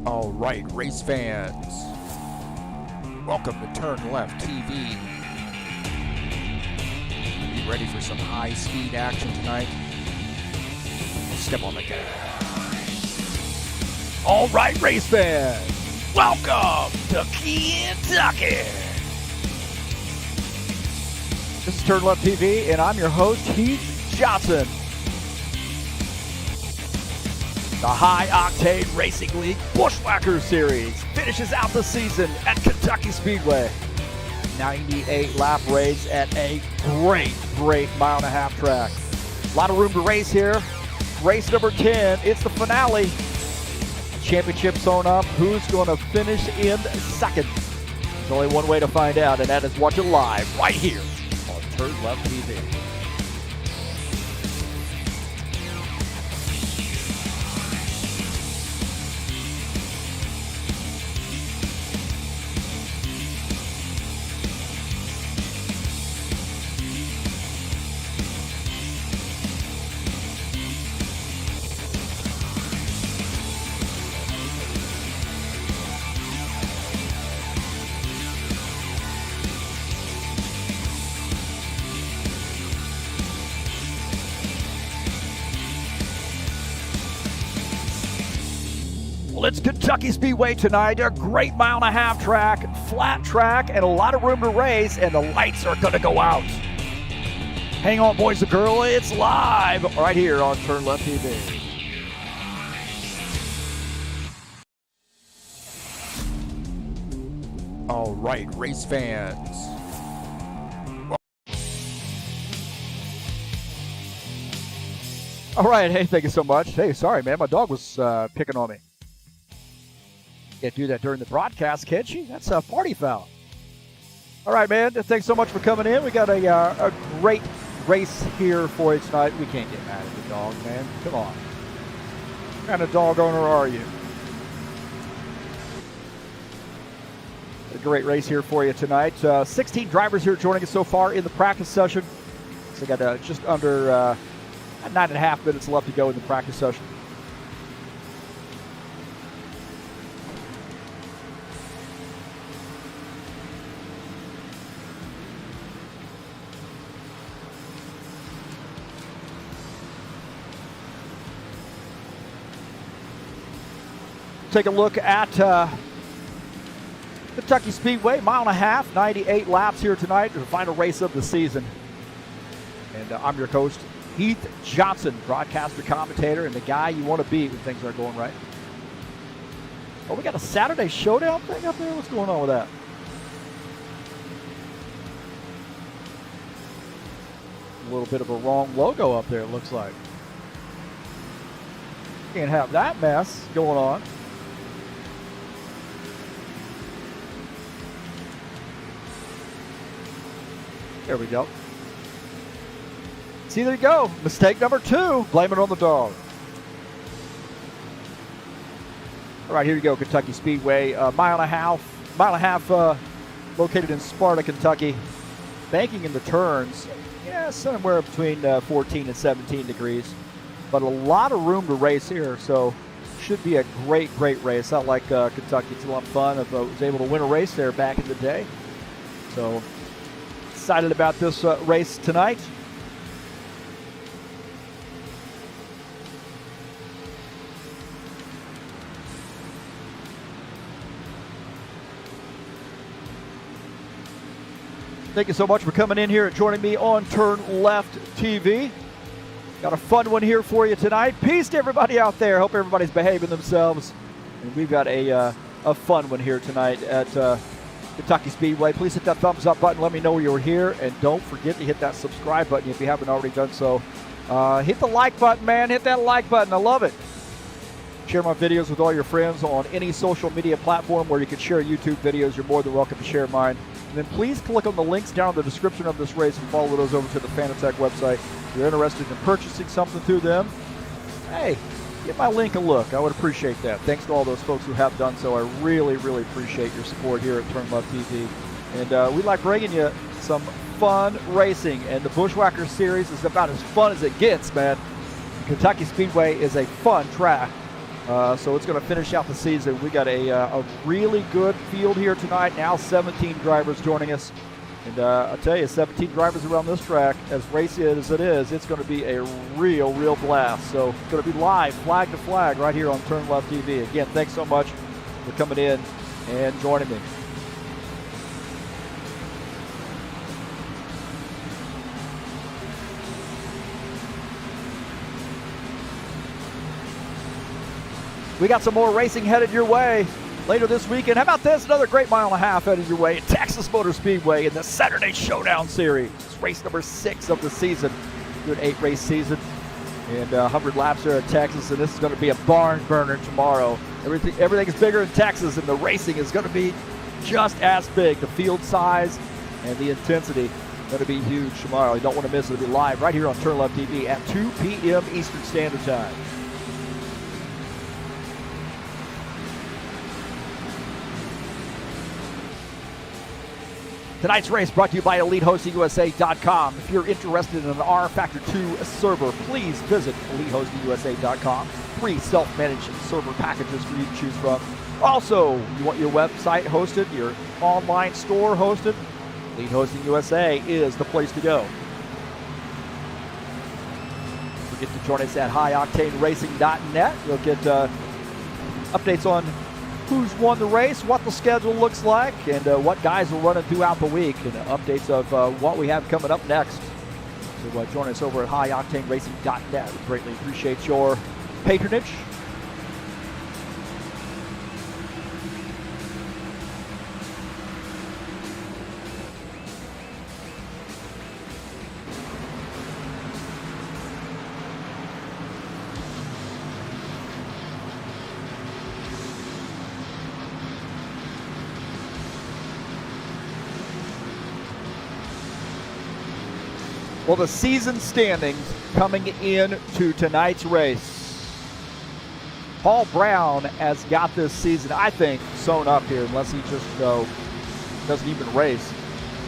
All right, race fans, welcome to TurnLeftTV. You ready for some high-speed action tonight? Step on the gas. All right, race fans, welcome to Kentucky. This is TurnLeftTV, and I'm your host, Heath Johnson. The High Octane Racing League Buschwackers Series finishes out the season at Kentucky Speedway. 98-lap race at a great mile-and-a-half track. A lot of room to race here. Race number 10, it's the finale. Championship sewn up. Who's going to finish in second? There's only one way to find out, and that is watch it live right here on TurnLeftTV. Well, it's Kentucky Speedway tonight. A great mile-and-a-half track, flat track, and a lot of room to race, and the lights are going to go out. Hang on, boys and girls. It's live right here on TurnLeftTV. All right, race fans. All right, hey, thank you so much. Hey, sorry, man, my dog was picking on me. Can't do that during the broadcast, can she? That's a party foul. All right, man, thanks so much for coming in. We got a great race here for you tonight. We can't get mad at the dog, man. Come on. What kind of dog owner are you? A great race here for you tonight. 16 drivers here joining us so far in the practice session. So we got just under 9.5 minutes left to go in the practice session. Take a look at Kentucky Speedway, mile and a half, 98 laps here tonight, the final race of the season. And I'm your host, Heath Johnson, broadcaster, commentator, and the guy you want to be when things aren't going right. Oh, we got a Saturday Showdown thing up there? What's going on with that? A little bit of a wrong logo up there, it looks like. Can't have that mess going on. There we go. See, there you go. Mistake number 2. Blame it on the dog. All right, here you go. Kentucky Speedway, mile and a half, located in Sparta, Kentucky. Banking in the turns, yeah, somewhere between 14 and 17 degrees, but a lot of room to race here. So, should be a great race. Not like Kentucky. It's a lot of fun. I was able to win a race there back in the day. So, excited about this race tonight. Thank you so much for coming in here and joining me on TurnLeftTV. Got a fun one here for you tonight. Peace to everybody out there. Hope everybody's behaving themselves. And we've got a fun one here tonight at Kentucky Speedway. Please hit that thumbs up button. Let me know you're here. And don't forget to hit that subscribe button if you haven't already done so. Hit the like button, man. Hit that like button. I love it. Share my videos with all your friends on any social media platform where you can share YouTube videos. You're more than welcome to share mine. And then please click on the links down in the description of this race and follow those over to the Fanatec website. If you're interested in purchasing something through them, hey, give my link a look. I would appreciate that. Thanks to all those folks who have done so. I really appreciate your support here at TurnLeftTV. And we like bringing you some fun racing. And the Buschwackers series is about as fun as it gets, man. Kentucky Speedway is a fun track. So it's going to finish out the season. We got a really good field here tonight. Now 17 drivers joining us. And I'll tell you, 17 drivers around this track, as racy as it is, it's going to be a real blast. So it's going to be live, flag to flag, right here on TurnLeftTV. Again, thanks so much for coming in and joining me. We got some more racing headed your way later this weekend. How about this? Another great mile and a half headed your way at Texas Motor Speedway in the Saturday Showdown Series. It's race number 6 of the season. Good 8-race season and 100 laps there at Texas, and this is going to be a barn burner tomorrow. Everything is bigger in Texas, and the racing is going to be just as big. The field size and the intensity going to be huge tomorrow. You don't want to miss it. It'll be live right here on TurnLeftTV at 2 p.m. Eastern Standard Time. Tonight's race brought to you by EliteHostingUSA.com. If you're interested in an rFactor 2 server, please visit EliteHostingUSA.com. Free self-managed server packages for you to choose from. Also, you want your website hosted, your online store hosted? Elite Hosting USA is the place to go. Don't forget to join us at HighOctaneRacing.net. You'll get updates on who's won the race, what the schedule looks like, and what guys are running throughout the week, and updates of what we have coming up next. So join us over at HighOctaneRacing.net. We greatly appreciate your patronage. Well, the season standings coming into tonight's race. Paul Brown has got this season, I think, sewn up here, unless he just doesn't even race.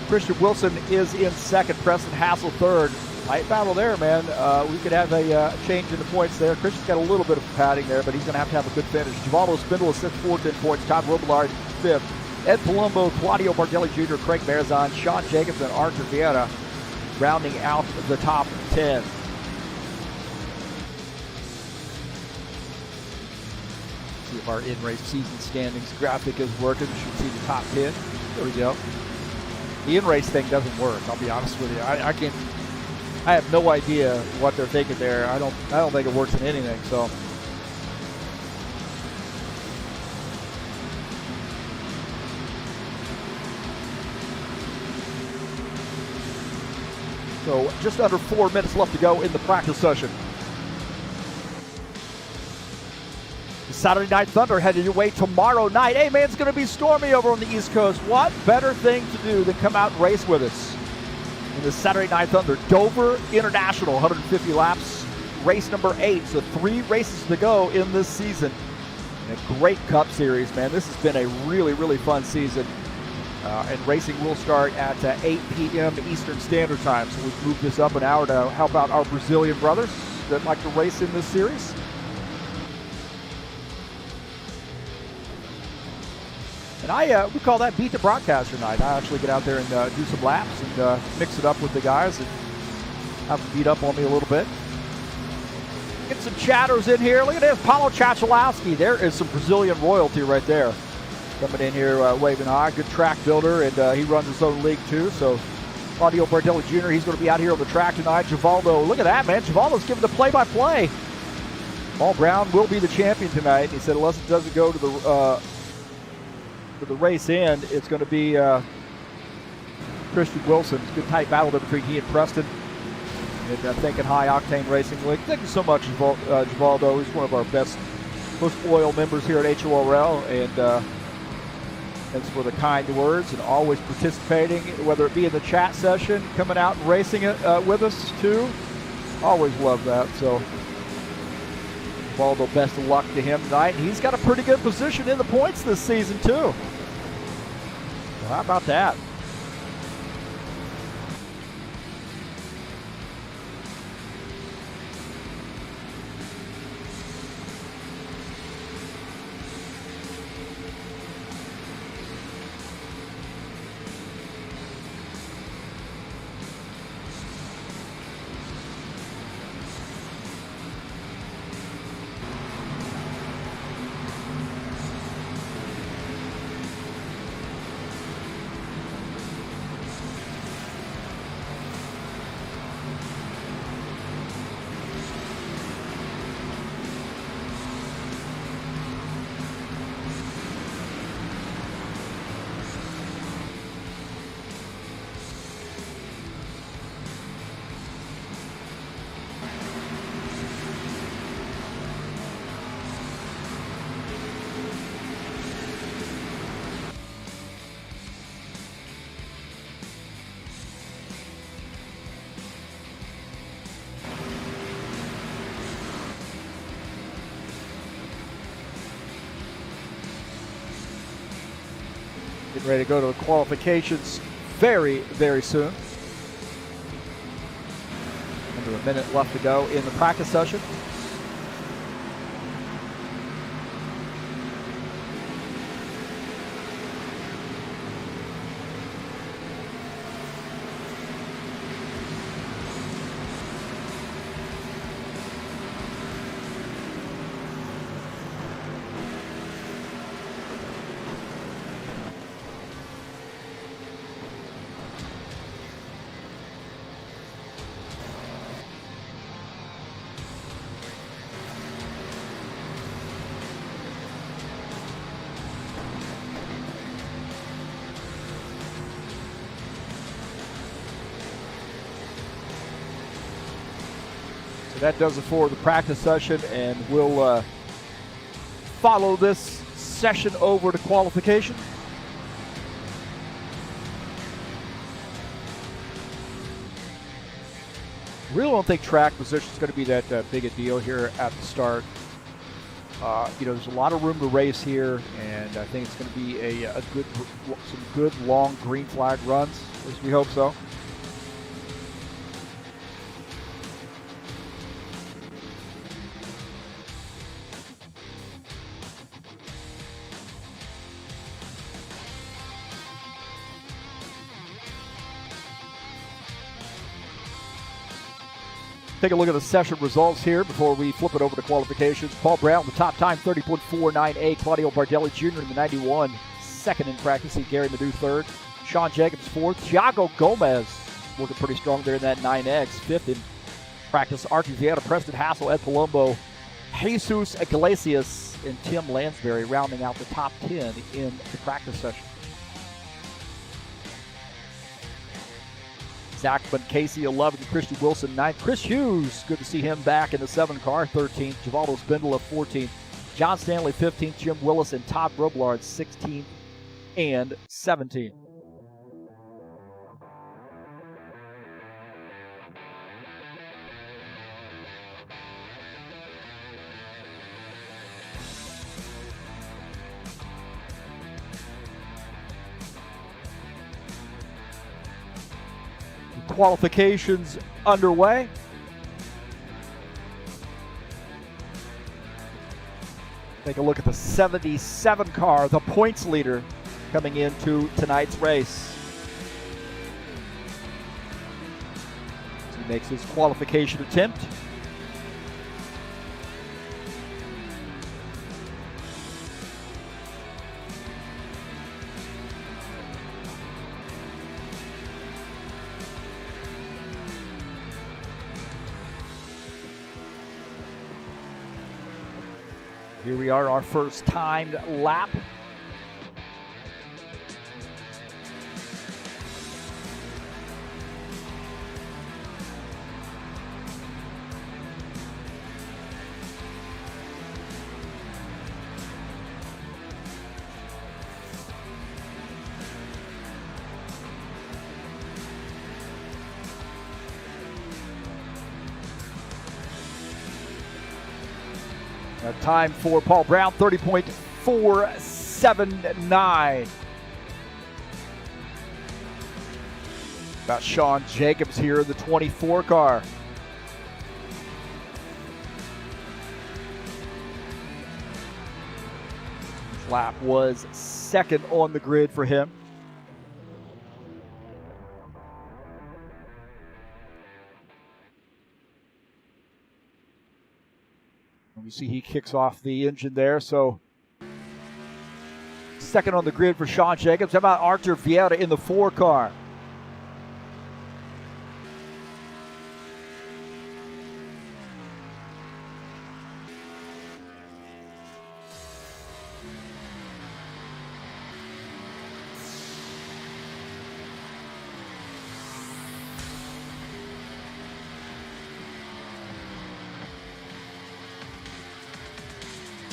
Christian Wilson is in second, Preston Hassel third. Tight battle there, man. We could have a change in the points there. Christian's got a little bit of padding there, but he's going to have a good finish. Givaldo Spindle is sixth, 410 points. Todd Robillard fifth. Ed Palumbo, Claudio Bardelli Jr., Craig Marizon, Sean Jacobs, and Arthur Viana rounding out the top 10. See if our in-race season standings graphic is working. You should see the top 10. There we go. The in-race thing doesn't work, I'll be honest with you. I have no idea what they're thinking there. I don't think it works in anything, so. So just under 4 minutes left to go in the practice session. The Saturday Night Thunder headed your way tomorrow night. Hey man, it's going to be stormy over on the East Coast. What better thing to do than come out and race with us in the Saturday Night Thunder? Dover International, 150 laps, race number 8. So 3 races to go in this season. And a great Cup Series, man. This has been a really fun season. And racing will start at 8 p.m. Eastern Standard Time. So we've moved this up an hour to help out our Brazilian brothers that like to race in this series. And we call that Beat the Broadcaster night. I actually get out there and do some laps and mix it up with the guys and have them beat up on me a little bit. Get some chatters in here. Look at this, Paulo Chachalowski. There is some Brazilian royalty right there. Coming in here waving high, good track builder, and he runs his own league too. So Claudio Bardelli Jr., he's going to be out here on the track tonight. Givaldo, look at that, man. Givaldo's giving the play-by-play. Paul Brown will be the champion tonight. He said unless it doesn't go to the race end, it's going to be Christian Wilson. It's a good tight battle there between he and Preston. And thanking High Octane Racing League. Thank you so much, Givaldo. He's one of our best, most loyal members here at HORL, and thanks for the kind words and always participating, whether it be in the chat session, coming out and racing it with us too. Always love that. So, Givaldo, best of luck to him tonight. He's got a pretty good position in the points this season too. So how about that? Getting ready to go to the qualifications very, very soon. Under a minute left to go in the practice session. That does it for the practice session, and we'll follow this session over to qualification. Really don't think track position is going to be that big a deal here at the start. There's a lot of room to race here, and I think it's going to be some good long green flag runs. At least we hope so. Take a look at the session results here before we flip it over to qualifications. Paul Brown, the top time, 30.49A. Claudio Bardelli Jr. in the 91, second in practice. Gary Madu, third. Sean Jacobs, fourth. Thiago Gomez looking pretty strong there in that 9X, fifth in practice. Archie Vieta, Preston Hassel, Ed Palumbo, Jesus Iglesias, and Tim Lansbury rounding out the top 10 in the practice session. Zach Casey, 11th. Christian Wilson, 9th. Chris Hughes, good to see him back in the 7 car, 13th. Givaldo Spindler, 14th. John Stanley, 15th. Jim Willis and Todd Robillard, 16th and 17th. Qualifications underway. Take a look at the 77 car, the points leader, coming into tonight's race. He makes his qualification attempt. Here we are, our first timed lap. Time for Paul Brown, 30.479. About Sean Jacobs here in the 24 car. This lap was second on the grid for him. You see he kicks off the engine there, so second on the grid for Sean Jacobs. How about Archer Vieta in the 4 car?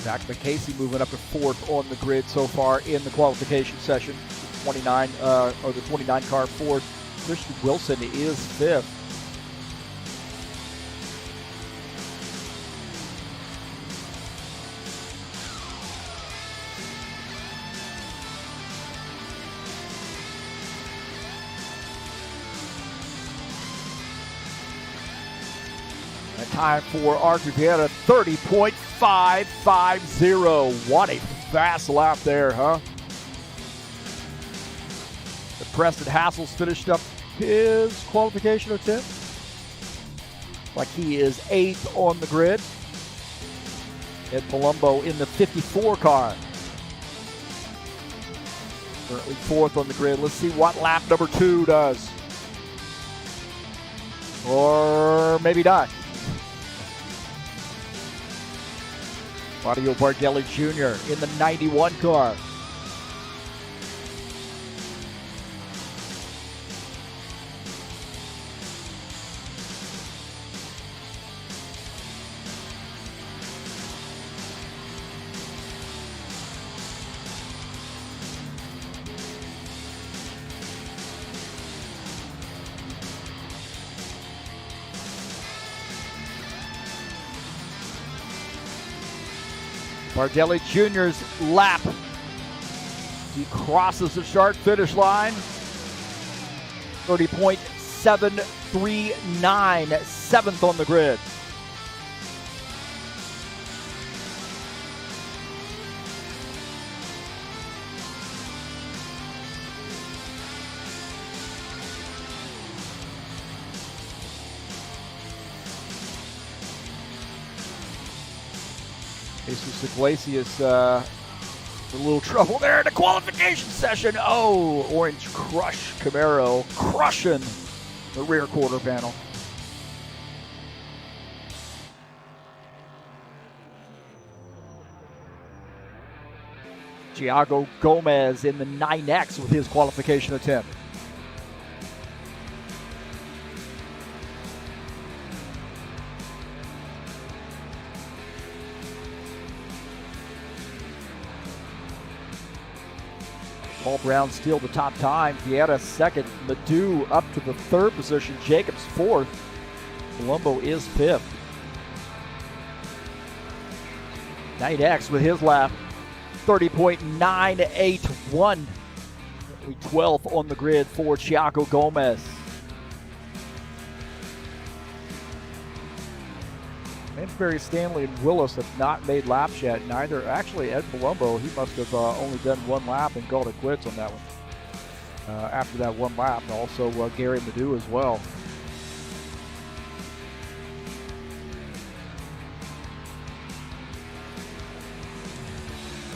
Zach Casey moving up to 4th on the grid so far in the qualification session. 29 car 4th. Christian Wilson is 5th. And time for Archie Vieira, 30.550. What a fast lap there, huh? The Preston Hassel's finished up his qualification attempt. Like he is 8th on the grid. Ed Palumbo in the 54 car. Currently 4th on the grid. Let's see what lap number 2 does. Or maybe not. Claudio Bardelli Jr. in the 91 car. Bardelli Jr.'s lap. He crosses the start-finish line. 30.739, 7th on the grid. Jesus Iglesias in a little trouble there in the qualification session. Oh, Orange Crush Camaro crushing the rear quarter panel. Thiago Gomez in the 9X with his qualification attempt. Paul Brown still the top time. Vieira second. Madu up to the 3rd position. Jacobs 4th. Palumbo is 5th. 9X with his lap. 30.981. 12th on the grid for Thiago Gomez. Mansbury, Stanley, and Willis have not made laps yet. Neither, actually, Ed Palumbo, he must have only done 1 lap and called it quits on that one. After that 1 lap, and also Gary Madu as well.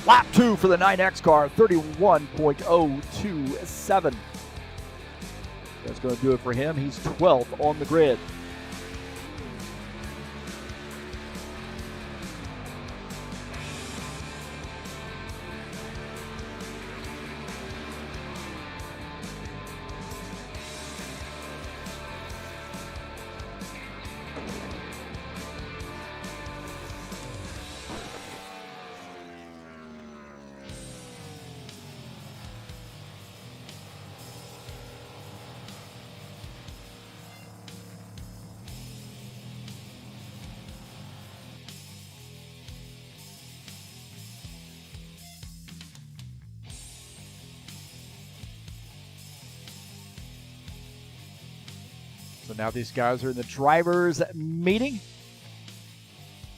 Lap 2 for the 9X car, 31.027. That's going to do it for him. He's 12th on the grid. So now these guys are in the drivers' meeting.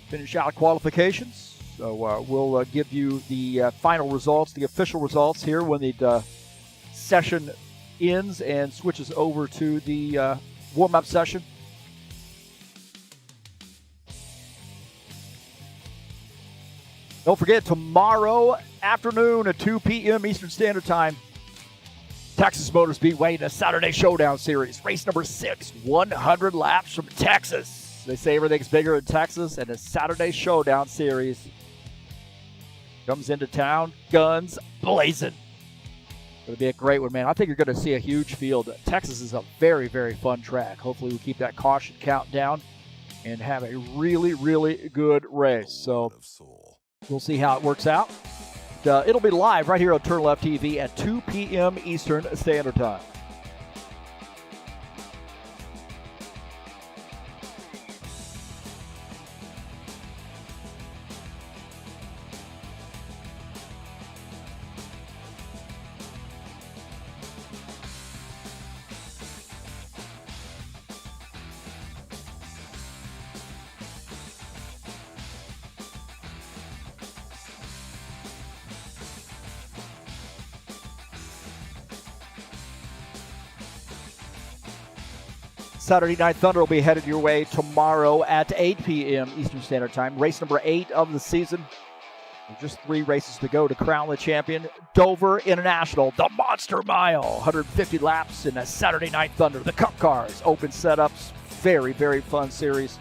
Finish out qualifications. So we'll give you the final results, the official results here when the session ends and switches over to the warm-up session. Don't forget, tomorrow afternoon at 2 p.m. Eastern Standard Time, Texas Motor Speedway in a Saturday Showdown Series. Race number 6, 100 laps from Texas. They say everything's bigger in Texas, and the Saturday Showdown Series comes into town, guns blazing. It'll be a great one, man. I think you're going to see a huge field. Texas is a very, very fun track. Hopefully we'll keep that caution count down and have a really, really good race. So we'll see how it works out. It'll be live right here on TurnLeftTV at 2 p.m. Eastern Standard Time. Saturday Night Thunder will be headed your way tomorrow at 8 p.m. Eastern Standard Time. Race number 8 of the season. There's just 3 races to go to crown the champion. Dover International, the Monster Mile, 150 laps in a Saturday Night Thunder. The Cup Cars, open setups, very, very fun series.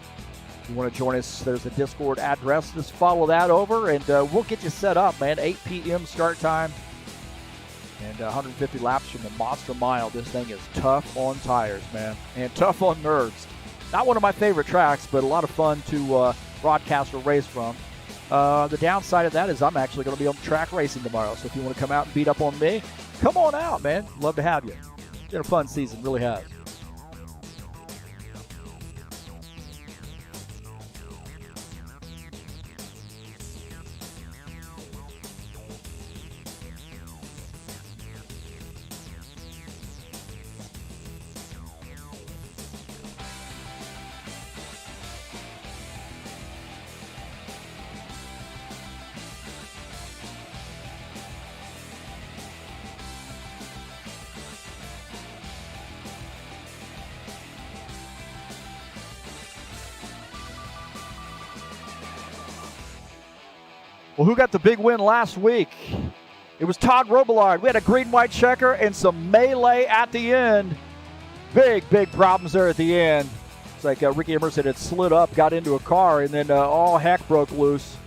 If you want to join us, there's a Discord address. Just follow that over, and we'll get you set up, man. 8 p.m. start time. And 150 laps from the Monster Mile. This thing is tough on tires, man, and tough on nerves. Not one of my favorite tracks, but a lot of fun to broadcast or race from. The downside of that is I'm actually going to be on track racing tomorrow. So if you want to come out and beat up on me, come on out, man. Love to have you. It's been a fun season, really has. Well, who got the big win last week? It was Todd Robillard. We had a green-white checker and some melee at the end. Big problems there at the end. It's like Ricky Emerson had slid up, got into a car, and then all heck broke loose.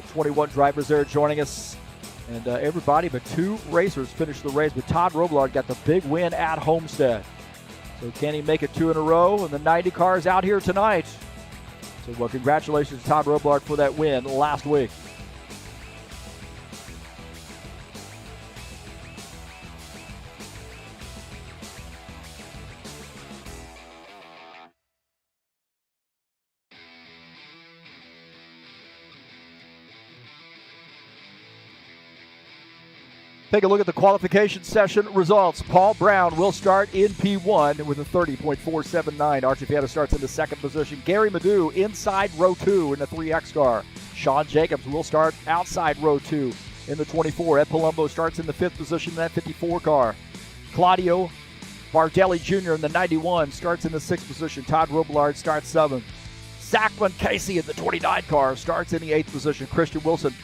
The 21 drivers there joining us. And everybody but 2 racers finished the race, but Todd Robillard got the big win at Homestead. So can he make it 2 in a row? And the 90 cars out here tonight. So, well, congratulations to Todd Robillard for that win last week. Take a look at the qualification session results. Paul Brown will start in P1 with a 30.479. Archie Fietta starts in the 2nd position. Gary Madu inside row 2 in the 3X car. Sean Jacobs will start outside row 2 in the 24. Ed Palumbo starts in the 5th position in that 54 car. Claudio Bardelli Jr. in the 91 starts in the 6th position. Todd Robillard starts 7th. Zachman Casey in the 29 car starts in the 8th position. Christian Wilson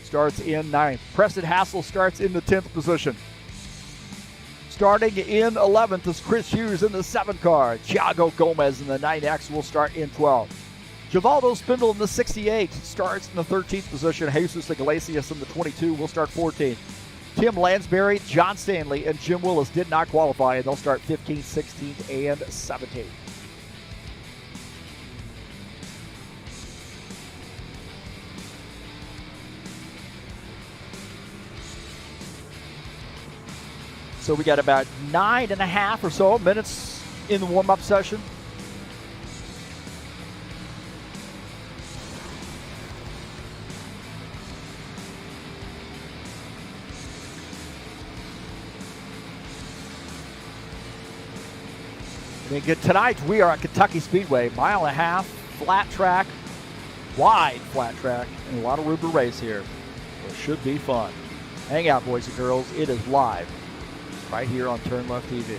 starts in 9th. Preston Hassel starts in the 10th position. Starting in 11th is Chris Hughes in the 7th car. Thiago Gomez in the 9X will start in 12th. Givaldo Spindle in the 68 starts in the 13th position. Jesus Iglesias in the 22 will start 14th. Tim Lansbury, John Stanley, and Jim Willis did not qualify, and they'll start 15th, 16th, and 17th. So we got about 9.5 or so minutes in the warm-up session. Tonight we are at Kentucky Speedway, 1.5 mile, flat track, wide flat track, and a lot of room to race here. So it should be fun. Hang out, boys and girls. It is live right here on TurnLeftTV.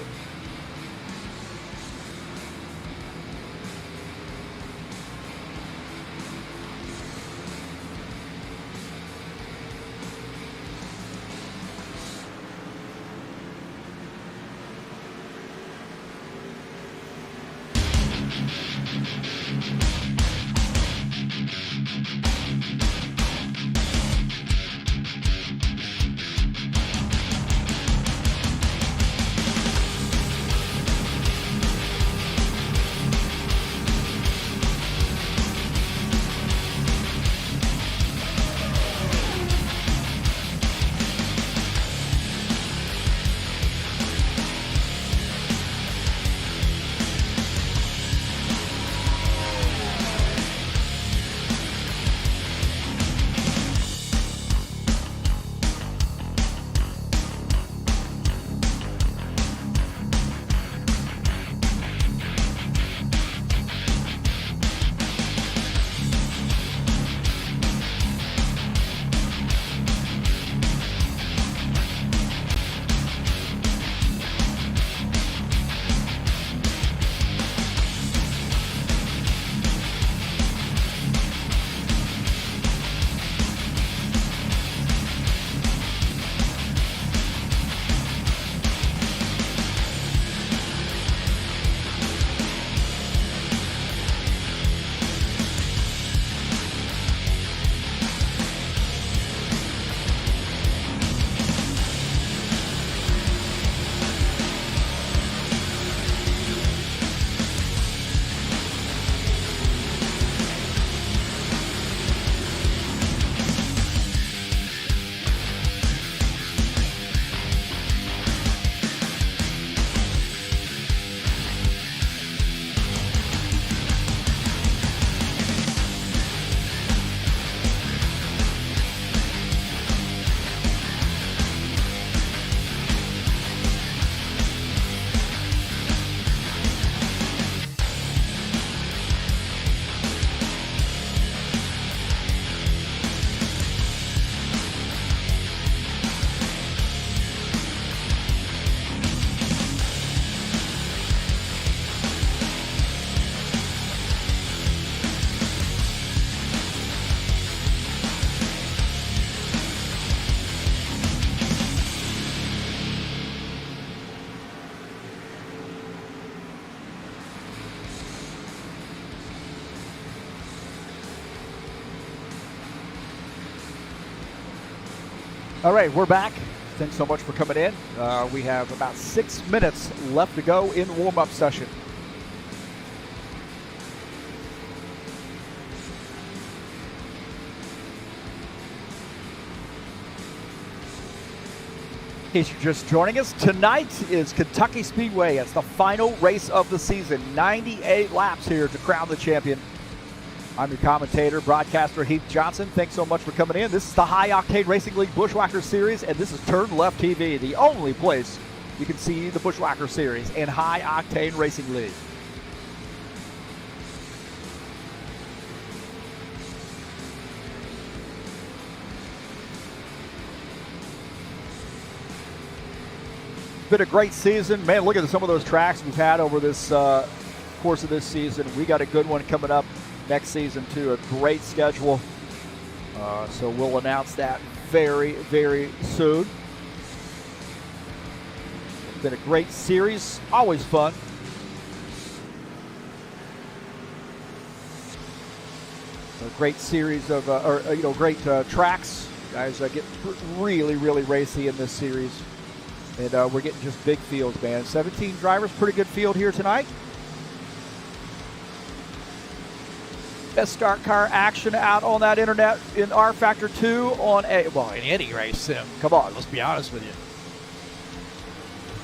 All right, we're back. Thanks so much for coming in. We have about 6 minutes left to go in warm-up session. In case you're just joining us, tonight is Kentucky Speedway. It's the final race of the season. 98 laps here to crown the champion. I'm your commentator, broadcaster Heath Johnson. Thanks so much for coming in. This is the High Octane Racing League Buschwackers Series, and this is TurnLeftTV, the only place you can see the Buschwackers Series and High Octane Racing League. Been a great season. Man, look at some of those tracks we've had over this course of this season. We got a good one coming up next season too. A great schedule. So we'll announce that very, very soon. It's been a great series. Always fun. A great series of, great tracks. Guys get really, really racy in this series. And we're getting just big fields, man. 17 drivers, pretty good field here tonight. Best start car action out on that internet in rFactor 2 on in any race sim. Come on, let's be honest with you.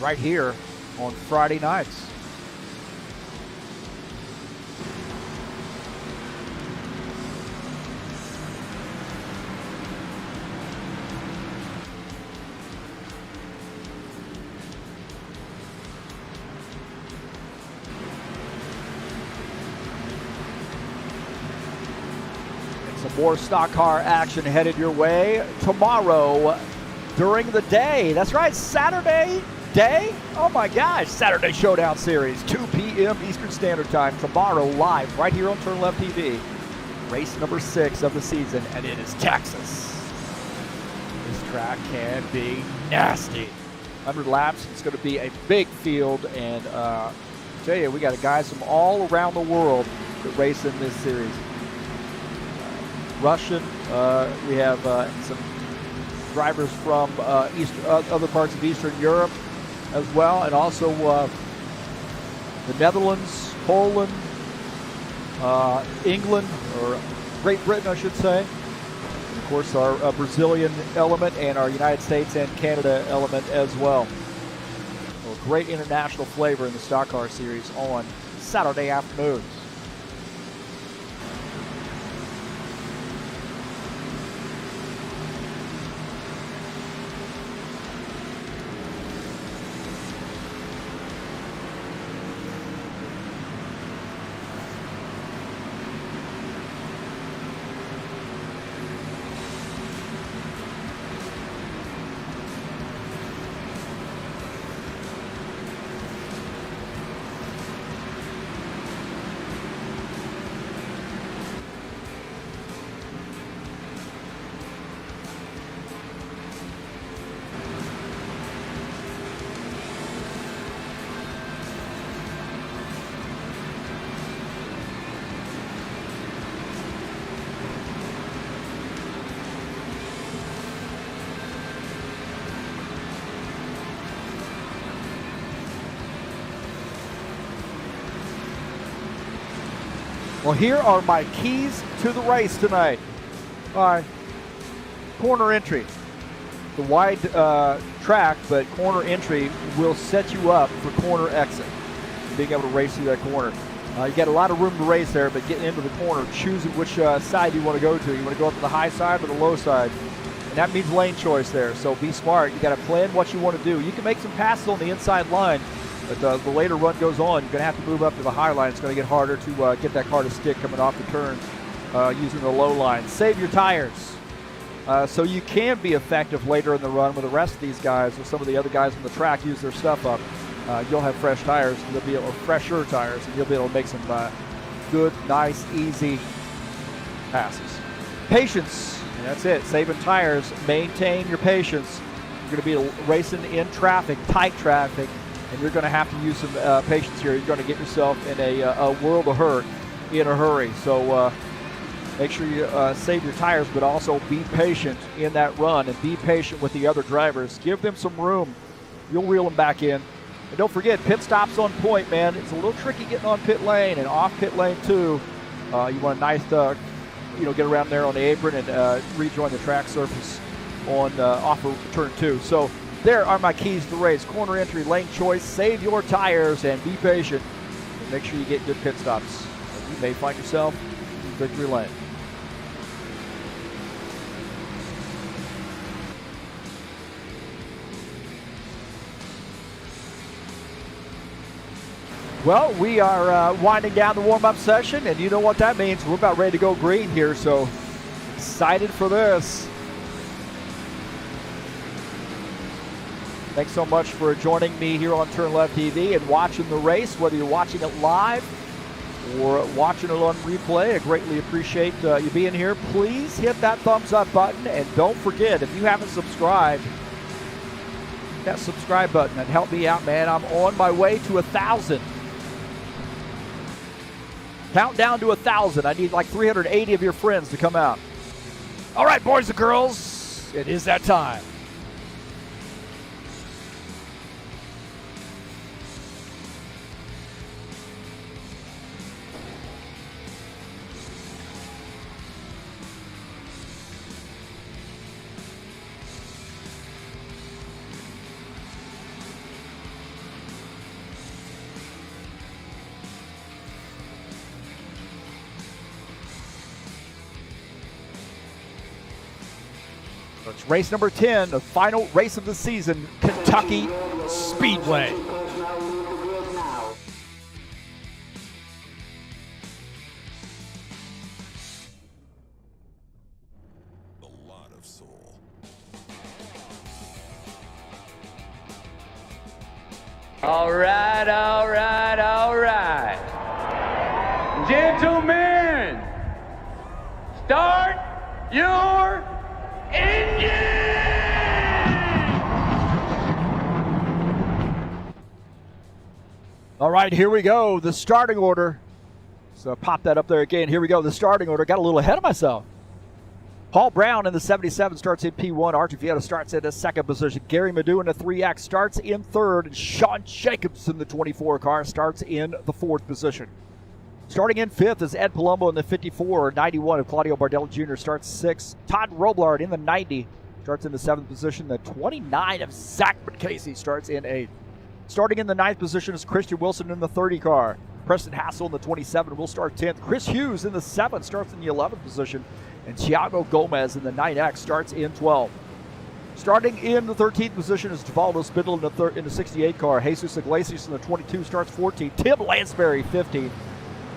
Right here on Friday nights. More stock car action headed your way tomorrow during the day. That's right, Saturday day. Oh my gosh, Saturday Showdown Series, 2 p.m. Eastern Standard Time tomorrow, live right here on TurnLeftTV. Race number 6 of the season, and it is Texas. This track can be nasty. 100 laps. It's going to be a big field, and I tell you, we got guys from all around the world that race in this series. Russian. We have some drivers from other parts of Eastern Europe as well, and also the Netherlands, Poland, England, or Great Britain, I should say. And of course, our Brazilian element and our United States and Canada element as well. So a great international flavor in the stock car series on Saturday afternoons. Well, here are my keys to the race tonight. All right, corner entry. The wide track, but corner entry will set you up for corner exit. Being able to race through that corner. You got a lot of room to race there, but getting into the corner, choosing which side you want to go to. You want to go up to the high side or the low side. And that means lane choice there, so be smart. You got to plan what you want to do. You can make some passes on the inside line, but the later run goes on, you're going to have to move up to the high line. It's going to get harder to get that car to stick coming off the turns using the low line. Save your tires so you can be effective later in the run when the rest of these guys or some of the other guys on the track use their stuff up. You'll have fresh tires, and you'll be able, fresher tires, and you'll be able to make some good, nice, easy passes. Patience, and that's it. Saving tires, maintain your patience. You're going to be racing in traffic, tight traffic, and you're going to have to use some patience here. You're going to get yourself in a world of hurt in a hurry. So Make sure you save your tires, but also be patient in that run and be patient with the other drivers. Give them some room. You'll reel them back in. And don't forget, pit stops on point, man. It's a little tricky getting on pit lane and off pit lane too. You want a nice, get around there on the apron and rejoin the track surface on off of turn 2. So there are my keys to the race. Corner entry, lane choice, save your tires, and be patient. And make sure you get good pit stops. You may find yourself in victory lane. Well, we are winding down the warm-up session, and you know what that means. We're about ready to go green here, so excited for this. Thanks so much for joining me here on TurnLeftTV and watching the race, whether you're watching it live or watching it on replay. I greatly appreciate you being here. Please hit that thumbs up button, and don't forget, if you haven't subscribed, hit that subscribe button and help me out, man. I'm on my way to 1,000. Countdown to 1,000. I need like 380 of your friends to come out. All right, boys and girls, it is that time. It's race number 10, the final race of the season, Kentucky Speedway. A lot of soul. All right, all right, all right. Gentlemen, start your engine! All right, here we go. The starting order. So pop that up there again. Here we go. The starting order. Got a little ahead of myself. Paul Brown in the 77 starts in P1. Archie Vieto starts in the second position. Gary Madu in the 3X starts in third. And Sean Jacobs in the 24 car starts in the fourth position. Starting in fifth is Ed Palumbo in the 54. 91 of Claudio Bardelli Jr. starts sixth. Todd Robillard in the 90 starts in the seventh position. The 29 of Zach Casey starts in eighth. Starting in the ninth position is Christian Wilson in the 30 car. Preston Hassel in the 27 will start 10th. Chris Hughes in the 7th starts in the 11th position. And Thiago Gomez in the 9X starts in 12th. Starting in the 13th position is Devaldo Spindle in the 68 car. Jesus Iglesias in the 22 starts 14th. Tim Lansbury 15th.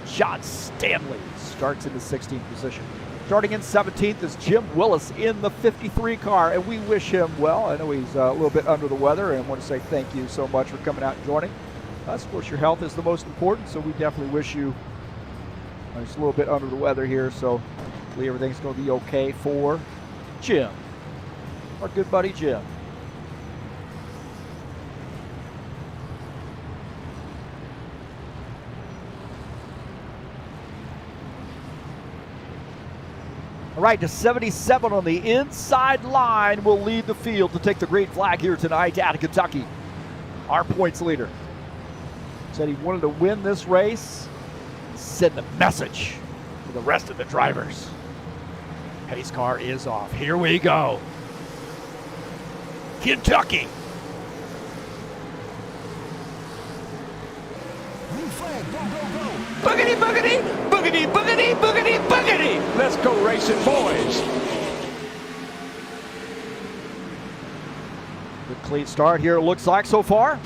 John Stanley starts in the 16th position. Starting in 17th is Jim Willis in the 53 car, and we wish him well. I know he's a little bit under the weather, and I want to say thank you so much for coming out and joining us. Of course, your health is the most important, so we definitely wish you. He's a little bit under the weather here, so hopefully everything's going to be okay for Jim, our good buddy Jim. All right, the 77 on the inside line will lead the field to take the green flag here tonight out of Kentucky. Our points leader said he wanted to win this race, send a message to the rest of the drivers. Pace car is off. Here we go. Kentucky. Green flag, go, go, go. Boogity, boogity, boogity, boogity, boogity, boogity. Let's go racing, boys. Good clean start here, it looks like so far.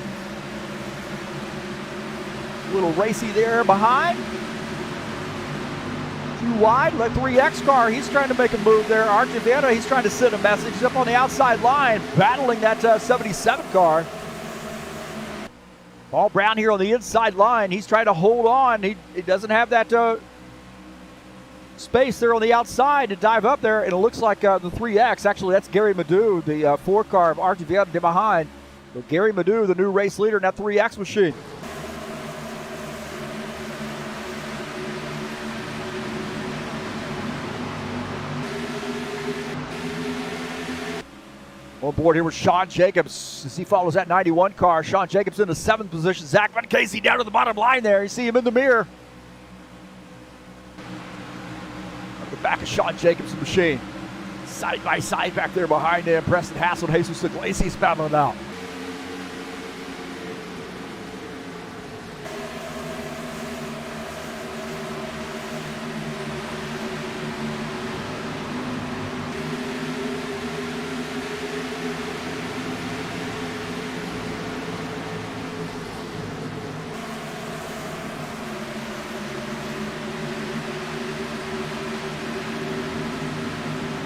A little racy there behind. Too wide, the 3X car, he's trying to make a move there. Archie Vieto, he's trying to send a message. He's up on the outside line, battling that 77 car. Paul Brown here on the inside line. He's trying to hold on. He doesn't have that space there on the outside to dive up there. And it looks like the 3X, actually that's Gary Madu, the 4 car of Archie Vieto behind. So Gary Madu, the new race leader in that 3X machine. On board here with Sean Jacobs as he follows that 91 car. Sean Jacobs in the 7th position. Zach Van Casey down to the bottom line there. You see him in the mirror. At the back of Sean Jacobs' machine. Side by side back there behind him. Preston Hassel and Jesus Iglesias battling out.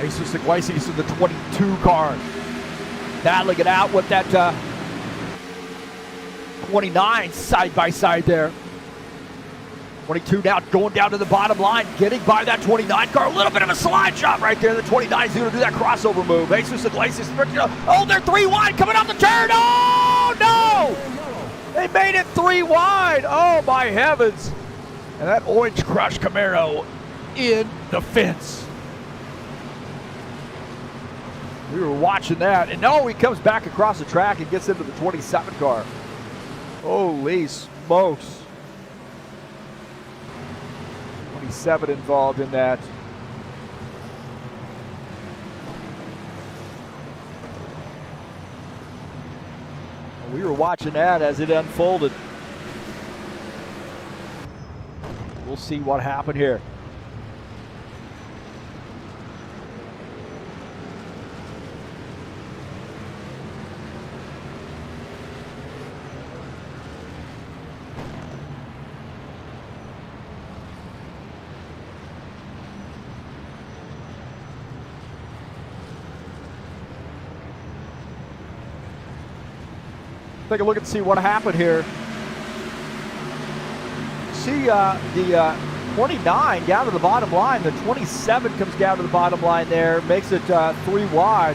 Jesus Iglesias in the 22 car. Battling it out with that 29 side by side there. 22 now going down to the bottom line, getting by that 29 car. A little bit of a slide shot right there. The 29 is going to do that crossover move. Jesus Iglesias, oh, they're 3 wide coming off the turn. Oh, no! They made it 3 wide. Oh, my heavens. And that Orange Crush Camaro in the fence. We were watching that, and no, he comes back across the track and gets into the 27 car. Holy smokes. 27 involved in that. We were watching that as it unfolded. We'll see what happened here. Take a look and see what happened here. See the 29 down to the bottom line. The 27 comes down to the bottom line there, makes it 3 wide.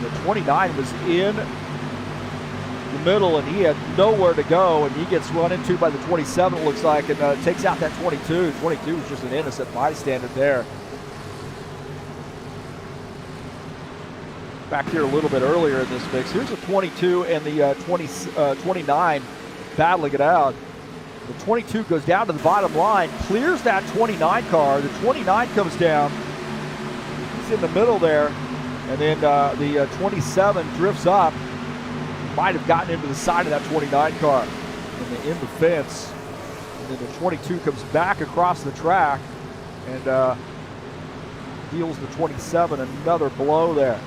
The 29 was in the middle, and he had nowhere to go, and he gets run into by the 27, it looks like, and takes out that 22. 22 was just an innocent bystander there. Back here a little bit earlier in this mix. Here's the 22 and the 29 battling it out. The 22 goes down to the bottom line, clears that 29 car. The 29 comes down. He's in the middle there. And then the 27 drifts up. Might have gotten into the side of that 29 car. And in the fence. And then the 22 comes back across the track and deals the 27 another blow there.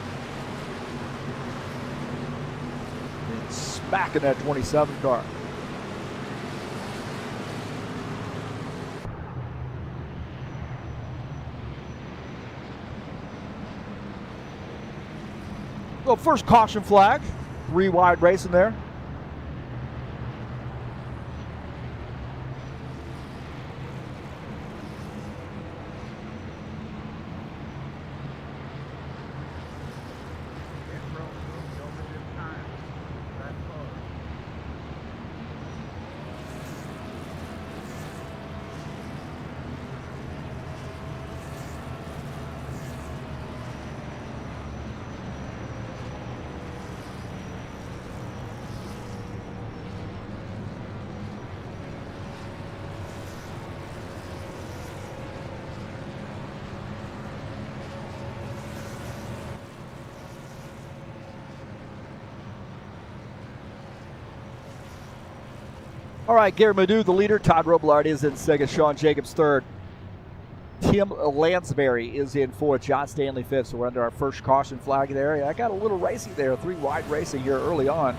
Back in that 27 car. Well, first caution flag, 3 wide racing there. All right, Gary Madu, the leader. Todd Robillard is in second. Sean Jacobs third. Tim Lansbury is in fourth. John Stanley fifth. So we're under our first caution flag there. I got a little racy there. 3 wide racing here early on.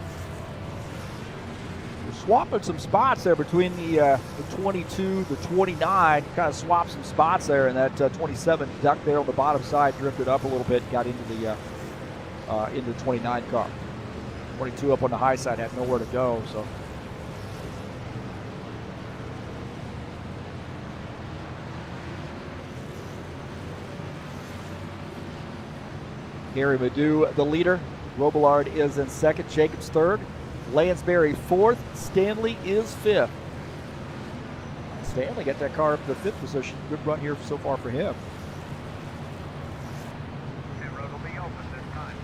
We're swapping some spots there between the 22, the 29. Kind of swapped some spots there, and that 27 ducked there on the bottom side, drifted up a little bit, got into the 29 car. 22 up on the high side, had nowhere to go. So. Gary Madu, the leader. Robillard is in second. Jacobs third. Lansbury fourth. Stanley is fifth. Stanley got that car up to the 5th position. Good run here so far for him. Pit road will be open this time.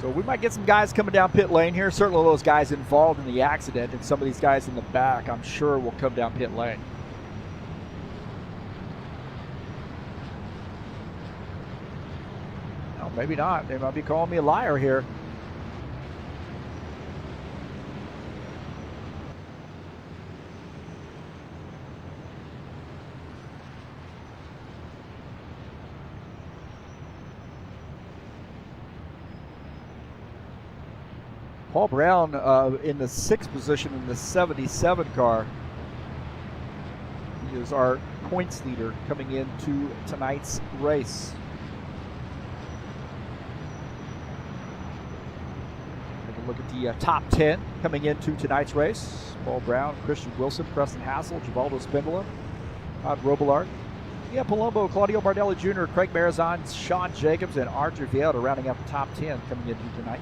So we might get some guys coming down pit lane here. Certainly those guys involved in the accident, and some of these guys in the back, I'm sure, will come down pit lane. No, maybe not. They might be calling me a liar here. Paul Brown in the 6th position in the 77 car. He is our points leader coming into tonight's race. Take a look at the top 10 coming into tonight's race. Paul Brown, Christian Wilson, Preston Hassel, Givaldo Spindola, Todd Robillard, Ian Palumbo, Claudio Bardelli Jr., Craig Marizan, Sean Jacobs, and Arthur Vieira rounding out the top 10 coming into tonight.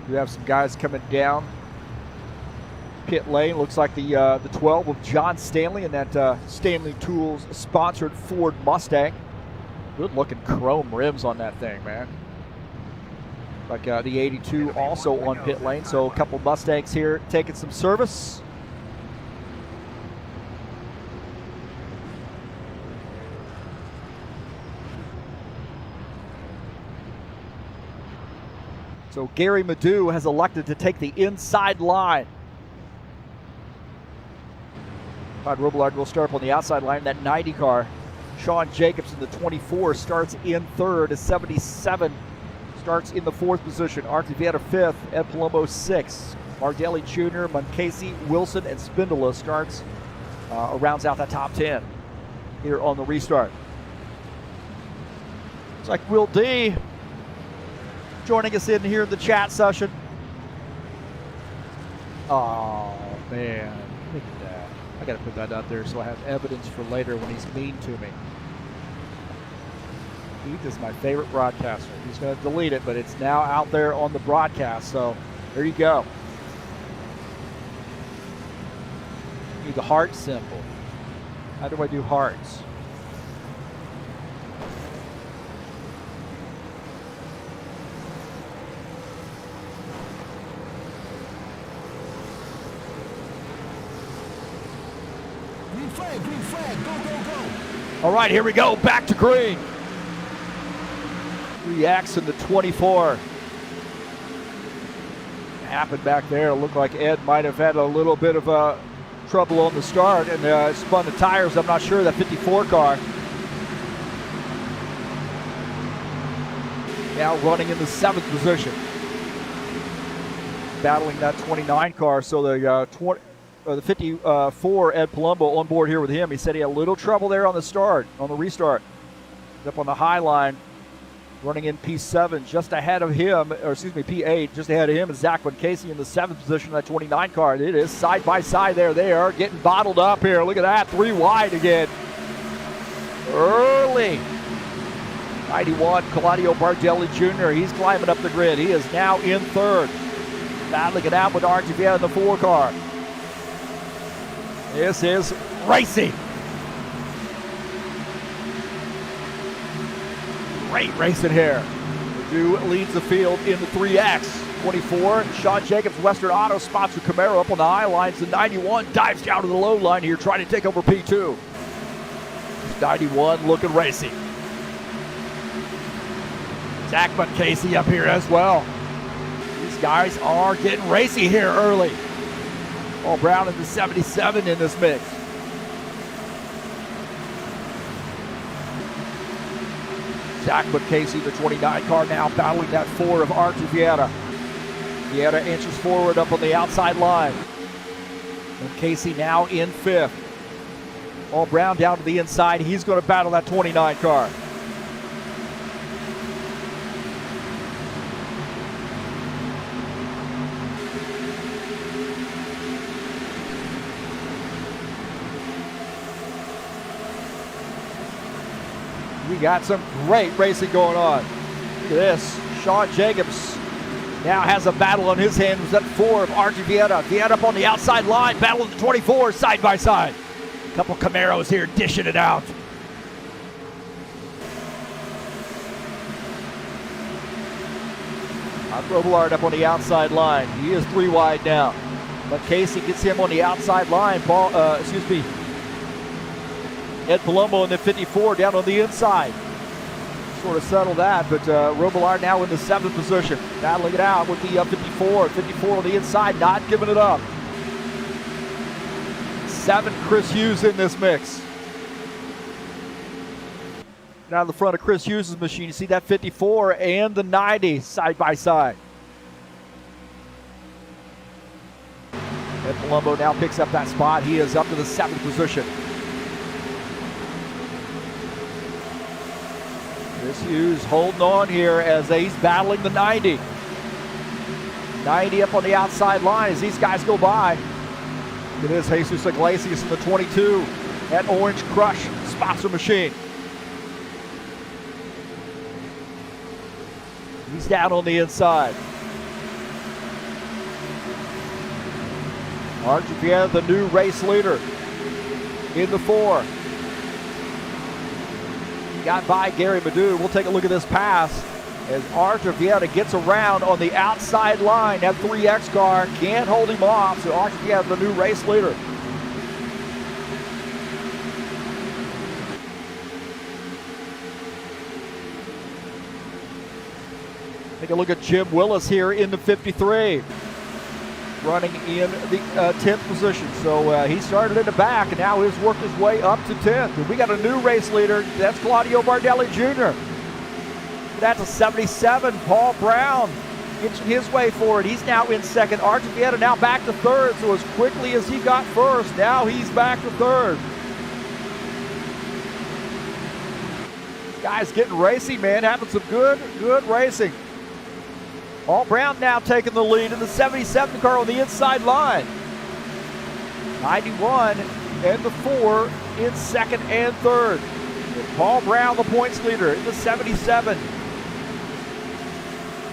We have some guys coming down pit lane. Looks like the 12 with John Stanley and that Stanley Tools sponsored Ford Mustang. Good looking chrome rims on that thing, man. Like the 82 also on pit lane. So a couple Mustangs here taking some service. So Gary Madu has elected to take the inside line. Todd Robillard will start up on the outside line, that 90 car. Sean Jacobs in the 24 starts in 3rd. A 77 starts in the 4th position. Arthur Vieira 5th, Ed Palumbo 6th. Bardelli Jr., Munkesi, Wilson, and Spindola starts, rounds out that top 10 here on the restart. Looks like Will D joining us in here in the chat session. Oh, man. Look at that. I got to put that out there so I have evidence for later when he's mean to me. Heath is my favorite broadcaster. He's going to delete it, but it's now out there on the broadcast. So there you go. Need the heart symbol. How do I do hearts? Green flag, go, go, go. All right, here we go, back to green. 3X in the 24. Happened back there. It looked like Ed might have had a little bit of trouble on the start and spun the tires. I'm not sure, that 54 car. Now running in the 7th position. Battling that 29 car, so the 54, Ed Palumbo, on board here with him. He said he had a little trouble there on the start, on the restart. Up on the high line, running in P7, just ahead of him, or excuse me, P8, just ahead of him is Zach Munkesi in the 7th position of that 29 car. It is side by side there. They are getting bottled up here. Look at that, 3 wide again. Early. 91, Claudio Bardelli Jr. He's climbing up the grid. He is now in 3rd. Battling it out with Arthur Vieira in the 4 car. This is racing. Great racing here. Purdue leads the field in the 3X. 24, Sean Jacobs, Western Auto, sponsored Camaro up on the high lines. The 91 dives down to the low line here, trying to take over P2. 91 looking racy. Zach Munkesi up here as well. These guys are getting racy here early. Paul Brown in the 77 in this mix. Zach Munkesi, the 29 car, now battling that 4 of Arthur Vieira. Vieira inches forward up on the outside line. Munkesi now in 5th. Paul Brown down to the inside. He's going to battle that 29 car. We got some great racing going on. Look at this. Sean Jacobs now has a battle on his hands. Was at 4 of Archie Vieta. Vieta up on the outside line. Battle of the 24 side by side. A couple Camaros here dishing it out. Todd Robillard up on the outside line. He is 3 wide now. But Casey gets him on the outside line. Ed Palumbo in the 54 down on the inside. Sort of settled that, but Robillard now in the 7th position. Battling it out with the 54. 54 on the inside, not giving it up. 7 Chris Hughes in this mix. Now in the front of Chris Hughes' machine, you see that 54 and the 90 side by side. Ed Palumbo now picks up that spot. He is up to the 7th position. Chris Hughes holding on here as he's battling the 90. 90 up on the outside line as these guys go by. It is Jesus Iglesias in the 22 at Orange Crush sponsor machine. He's down on the inside. Archie Vieta, the new race leader, in the 4. Got by Gary Madu. We'll take a look at this pass as Archie Vieta gets around on the outside line. That 3X car can't hold him off, so Archie Vieta, the new race leader. Take a look at Jim Willis here in the 53. Running in the 10th position. So he started in the back and now he's worked his way up to 10th. And we got a new race leader. That's Claudio Bardelli Jr. That's a 77. Paul Brown inching his way forward. He's now in 2nd. Archie Vieta now back to 3rd. So as quickly as he got 1st, now he's back to 3rd. This guy's getting racy, man. Having some good racing. Paul Brown now taking the lead in the 77 car on the inside line. 91 and the 4 in 2nd and 3rd. With Paul Brown, the points leader, in the 77.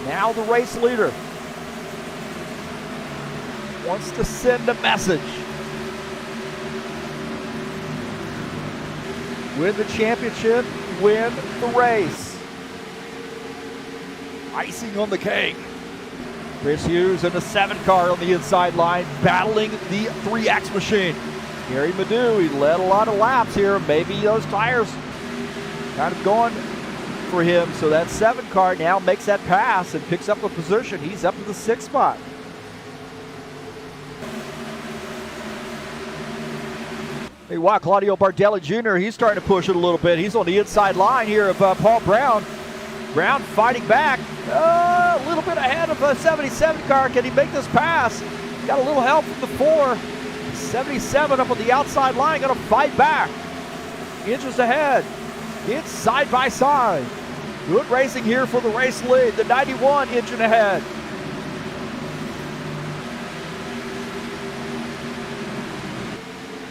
Now the race leader wants to send a message. Win the championship, win the race. Icing on the cake. Chris Hughes in the 7 car on the inside line, battling the 3X machine. Gary Madu, he led a lot of laps here. Maybe those tires kind of going for him. So that 7 car now makes that pass and picks up a position. He's up to the 6th spot. Hey, wow, Claudio Bardelli Jr., he's starting to push it a little bit. He's on the inside line here of Paul Brown. Brown fighting back, a little bit ahead of a 77 car. Can he make this pass? Got a little help from the 4. 77 up on the outside line, gonna fight back. Inches ahead, it's side by side. Good racing here for the race lead. The 91 inching ahead.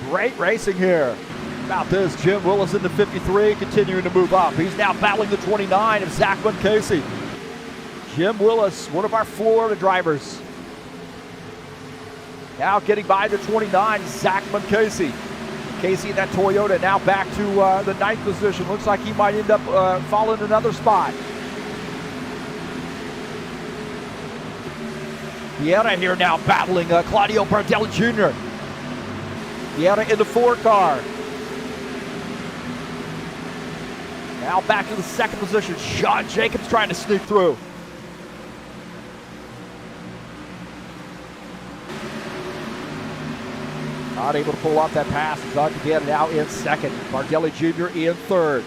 Great racing here. About this, Jim Willis in the 53 continuing to move up. He's now battling the 29 of Zach Casey. Jim Willis, one of our Florida drivers. Now getting by the 29, Zach Casey. Casey in that Toyota now back to the 9th position. Looks like he might end up falling another spot. Vieta here now battling Claudio Bardelli Jr. Vieta in the 4 car. Now back to the 2nd position. Sean Jacobs trying to sneak through. Not able to pull off that pass. He's on to get it out in 2nd. Bardelli Jr. in 3rd.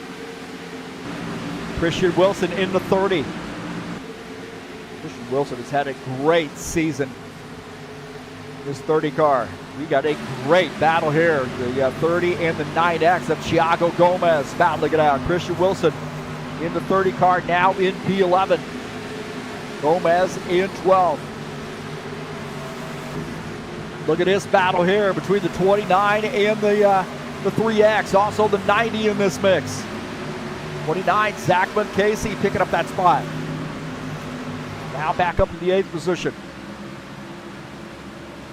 Christian Wilson in the 30. Christian Wilson has had a great season. This 30 car. We got a great battle here. The 30 and the 9X of Thiago Gomez battling it out. Christian Wilson in the 30 car now in P11. Gomez in 12. Look at this battle here between the 29 and the 3X. Also the 90 in this mix. 29, Zachman Casey picking up that spot. Now back up in the 8th position.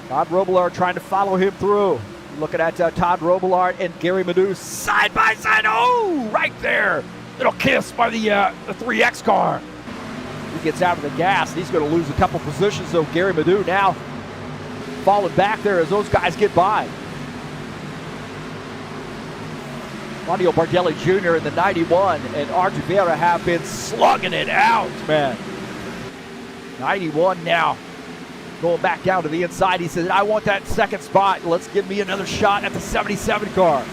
Todd Robillard trying to follow him through. Looking at Todd Robillard and Gary Madu side by side. Oh, right there. Little kiss by the 3X car. He gets out of the gas, and he's going to lose a couple positions. So Gary Madu now falling back there as those guys get by. Claudio Bardelli Jr. in the 91 and Archie Vieira have been slugging it out, man. 91 now. Going back down to the inside. He says, I want that second spot. Let's give me another shot at the 77 car.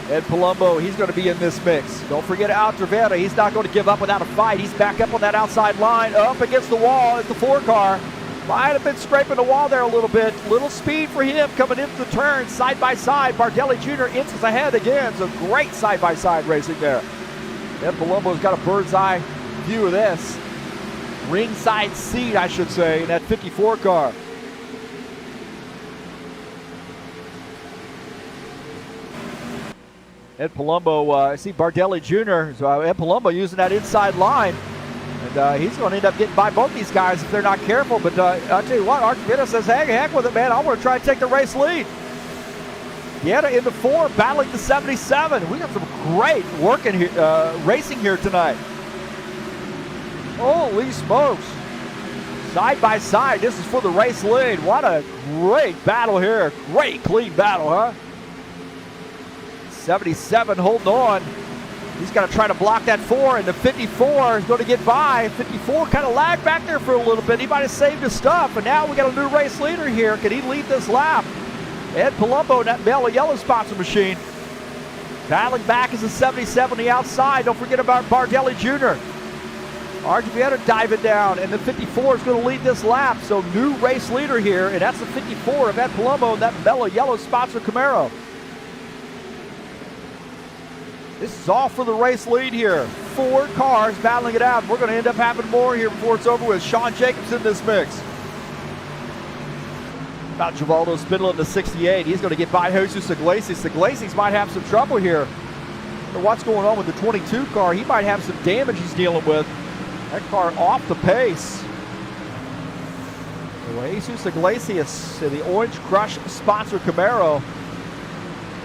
Ed Palumbo, he's going to be in this mix. Don't forget Altrivera. He's not going to give up without a fight. He's back up on that outside line. Up against the wall is the 4 car. Might have been scraping the wall there a little bit. Little speed for him coming into the turn. Side by side. Bardelli Jr. inches ahead again. So great side by side racing there. Ed Palumbo's got a bird's eye view of this. Ringside seat, I should say, in that 54 car. Ed Palumbo, I see Bardelli Jr. So Ed Palumbo using that inside line. And he's going to end up getting by both these guys if they're not careful. But I'll tell you what, Archivita says, hey, heck with it, man. I'm going to try to take the race lead. Vieta into 4, battling the 77. We got some great working here, racing here tonight. Holy smokes. Side by side, this is for the race lead. What a great battle here. Great clean battle, huh? 77 holding on. He's got to try to block that 4, and the 54 is going to get by. 54 kind of lagged back there for a little bit. He might have saved his stuff, and now we got a new race leader here. Can he lead this lap? Ed Palumbo, that yellow sponsor machine. Battling back is the 77 on the outside. Don't forget about Bardelli Jr. Archiveta diving down, and the 54 is going to lead this lap. So new race leader here, and that's the 54 of Ed Palumbo and that mellow yellow sponsor Camaro. This is all for the race lead here. 4 cars battling it out. We're going to end up having more here before it's over with. Sean Jacobs in this mix. About Givaldo Spindler in the 68. He's going to get by Jesus Iglesias. Iglesias might have some trouble here. What's going on with the 22 car? He might have some damage he's dealing with. That car off the pace. Jesus Iglesias in the Orange Crush sponsor Camaro.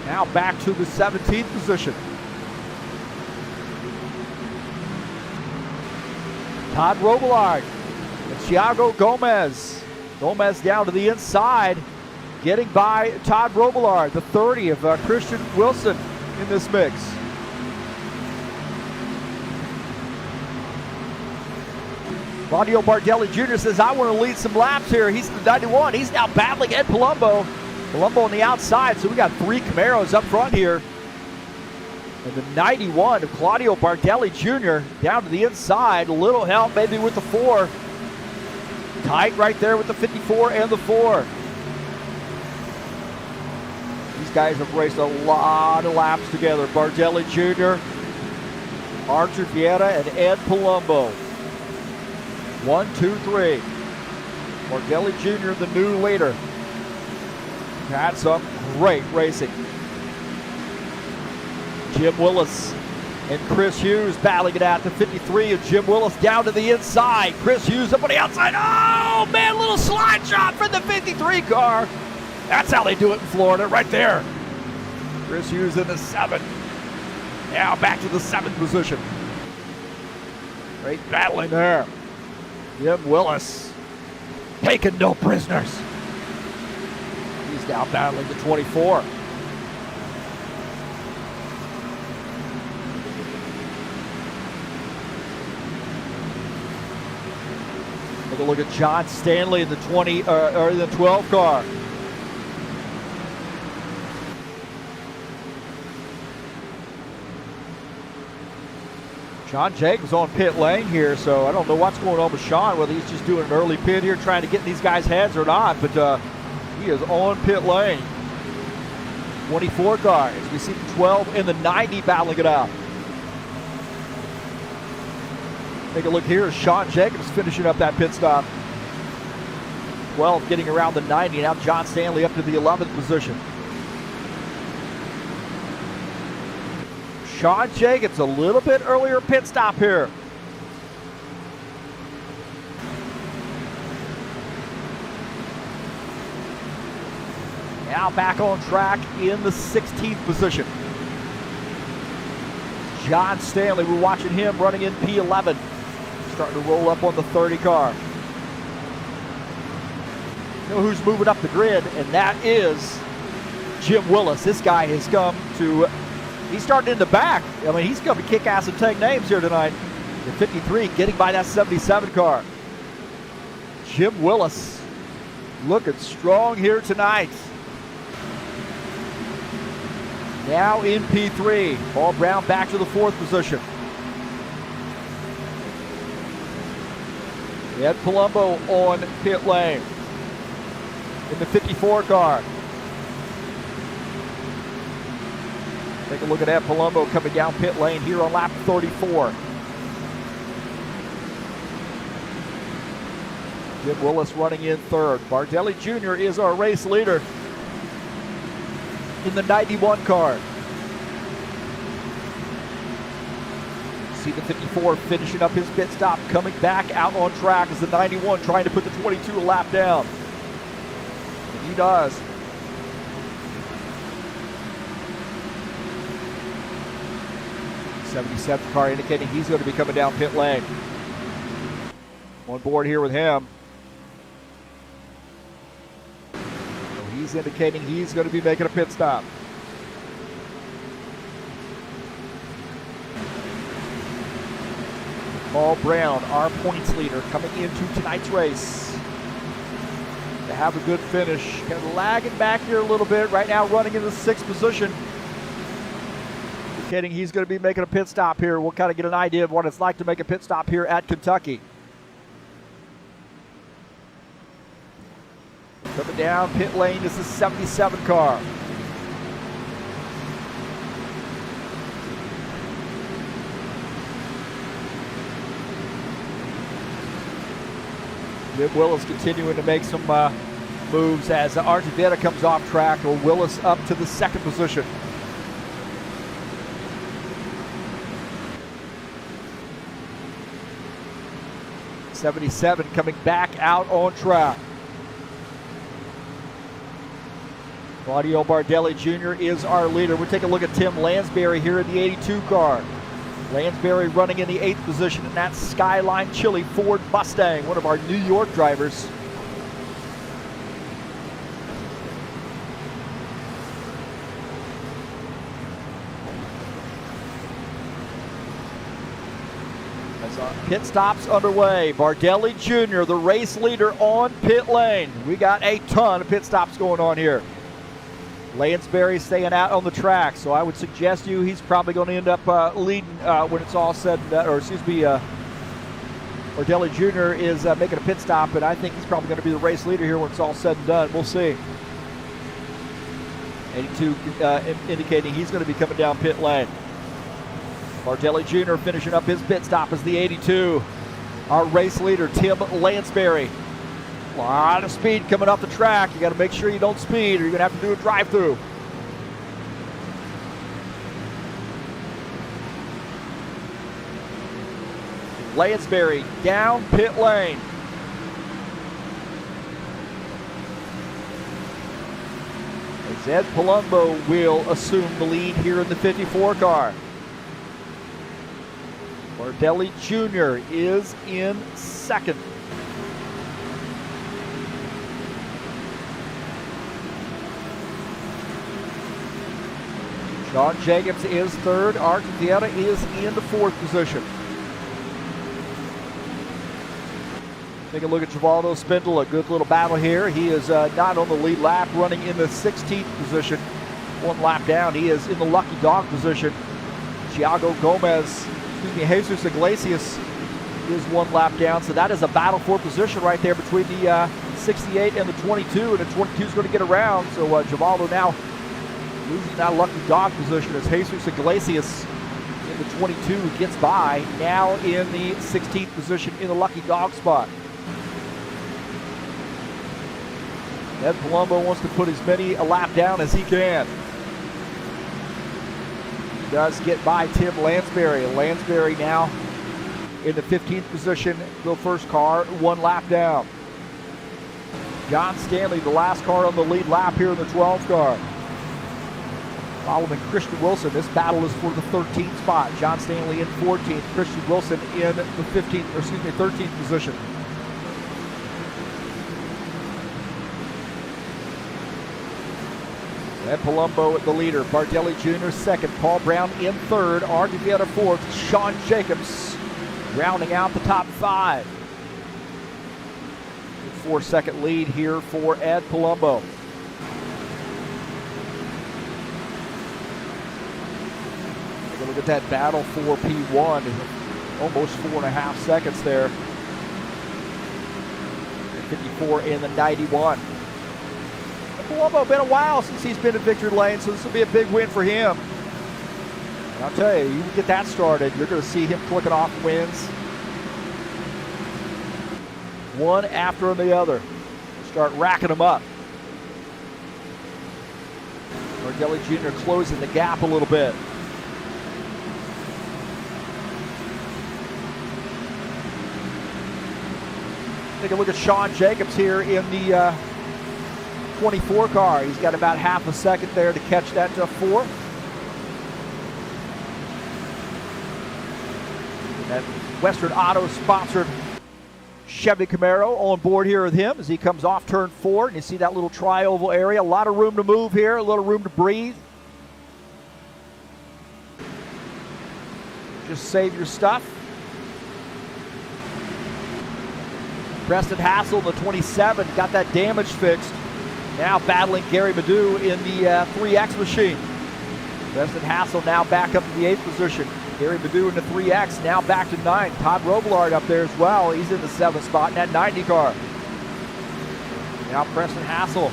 Now back to the 17th position. Todd Robillard and Thiago Gomez. Gomez down to the inside, getting by Todd Robillard, the 30 of Christian Wilson in this mix. Claudio Bardelli Jr. says, I want to lead some laps here. He's the 91. He's now battling Ed Palumbo. Palumbo on the outside, so we got 3 Camaros up front here. And the 91 of Claudio Bardelli Jr. down to the inside. A little help maybe with the 4. Tight right there with the 54 and the 4. These guys have raced a lot of laps together. Bardelli Jr., Archer Vieira, and Ed Palumbo. 1, 2, 3. Bardelli Jr., the new leader. Had some great racing. Jim Willis and Chris Hughes battling it out. The 53 of Jim Willis down to the inside. Chris Hughes up on the outside. Oh, man, little slide shot from the 53 car. That's how they do it in Florida, right there. Chris Hughes in the 7. Now back to the 7th position. Great battling there. Jim Willis taking no prisoners. He's now battling the 24. Take a look at John Stanley in the 20 or the 12 car. Sean Jacobs on pit lane here, so I don't know what's going on with Sean, whether he's just doing an early pit here trying to get in these guys' heads or not, but he is on pit lane. 24 car, as we see the 12 and the 90 battling it out. Take a look here as Sean Jacobs finishing up that pit stop. 12 getting around the 90, now John Stanley up to the 11th position. Sean Jacobs, a little bit earlier pit stop here. Now back on track in the 16th position. John Stanley, we're watching him running in P11. Starting to roll up on the 30 car. You know who's moving up the grid, and that is Jim Willis. This guy has come to, he's starting in the back. I mean, he's going to kick ass and take names here tonight. The 53 getting by that 77 car. Jim Willis looking strong here tonight. Now in P3, Paul Brown back to the 4th position. Ed Palumbo on pit lane in the 54 car. Take a look at Ed Palumbo coming down pit lane here on lap 34. Jim Willis running in 3rd. Bardelli Jr. is our race leader in the 91 car. See the 54 finishing up his pit stop, coming back out on track as the 91 trying to put the 22 a lap down. And he does. '77 car indicating he's going to be coming down pit lane. On board here with him. He's indicating he's going to be making a pit stop. Paul Brown, our points leader, coming into tonight's race to have a good finish. Kind of lagging back here a little bit. Right now running in the 6th position. Indicating he's going to be making a pit stop here. We'll kind of get an idea of what it's like to make a pit stop here at Kentucky. Coming down pit lane is the 77 car. Jim Willis continuing to make some moves as Artavetta comes off track, or Willis up to the 2nd position. '77 coming back out on track. Claudio Bardelli Jr. is our leader. We'll take a look at Tim Lansbury here in the 82 car. Lansbury running in the 8th position in that Skyline Chili Ford Mustang, one of our New York drivers. As our pit stops underway, Bardelli Jr., the race leader on pit lane. We got a ton of pit stops going on here. Lansbury staying out on the track, so I would suggest you he's probably going to end up leading when it's all said and done, or excuse me, Bardelli Jr. is making a pit stop, and I think he's probably going to be the race leader here when it's all said and done. We'll see. 82 indicating he's going to be coming down pit lane. Bardelli Jr. finishing up his pit stop as the 82. Our race leader, Tim Lansbury. A lot of speed coming off the track. You got to make sure you don't speed or you're going to have to do a drive-through. Lansbury down pit lane. As Ed Palumbo will assume the lead here in the 54 car. Bardelli Jr. is in 2nd. Sean Jacobs is 3rd. Artavetta is in the 4th position. Take a look at Givaldo Spindle, a good little battle here. He is not on the lead lap, running in the 16th position. 1 lap down. He is in the lucky dog position. Thiago Gomez, Jesus Iglesias is 1 lap down. So that is a battle for position right there between the 68 and the 22. And the 22 is going to get around. So Givaldo now losing that lucky dog position as Jesus Iglesias in the 22 gets by, now in the 16th position in the lucky dog spot. Ed Palumbo wants to put as many a lap down as he can. does get by Tim Lansbury. Lansbury now in the 15th position, the first car, 1 lap down. John Stanley, the last car on the lead lap here in the 12th car. Following Christian Wilson, this battle is for the 13th spot. John Stanley in 14th, Christian Wilson in the 13th position. Ed Palumbo at the leader, Bardelli Jr. second, Paul Brown in third, Arguvieta fourth, Sean Jacobs rounding out the top 5. 4-second lead here for Ed Palumbo. Take a look at that battle for P1, almost 4.5 seconds there. 54 in the 91. Palumbo, been a while since he's been in victory lane, so this will be a big win for him. And I'll tell you, you get that started, you're going to see him clicking off wins. One after the other. Start racking them up. Bardelli Jr. closing the gap a little bit. Take a look at Sean Jacobs here in the 24 car. He's got about half a second there to catch that to 4. That Western Auto sponsored Chevy Camaro on board here with him as he comes off turn 4. And you see that little tri-oval area. A lot of room to move here, a little room to breathe. Just save your stuff. Preston Hassel, the 27, got that damage fixed. Now battling Gary Madu in the 3X machine. Preston Hassel now back up to the 8th position. Gary Madu in the 3X, now back to 9. Todd Robillard up there as well. He's in the 7th spot in that 90 car. Now Preston Hassel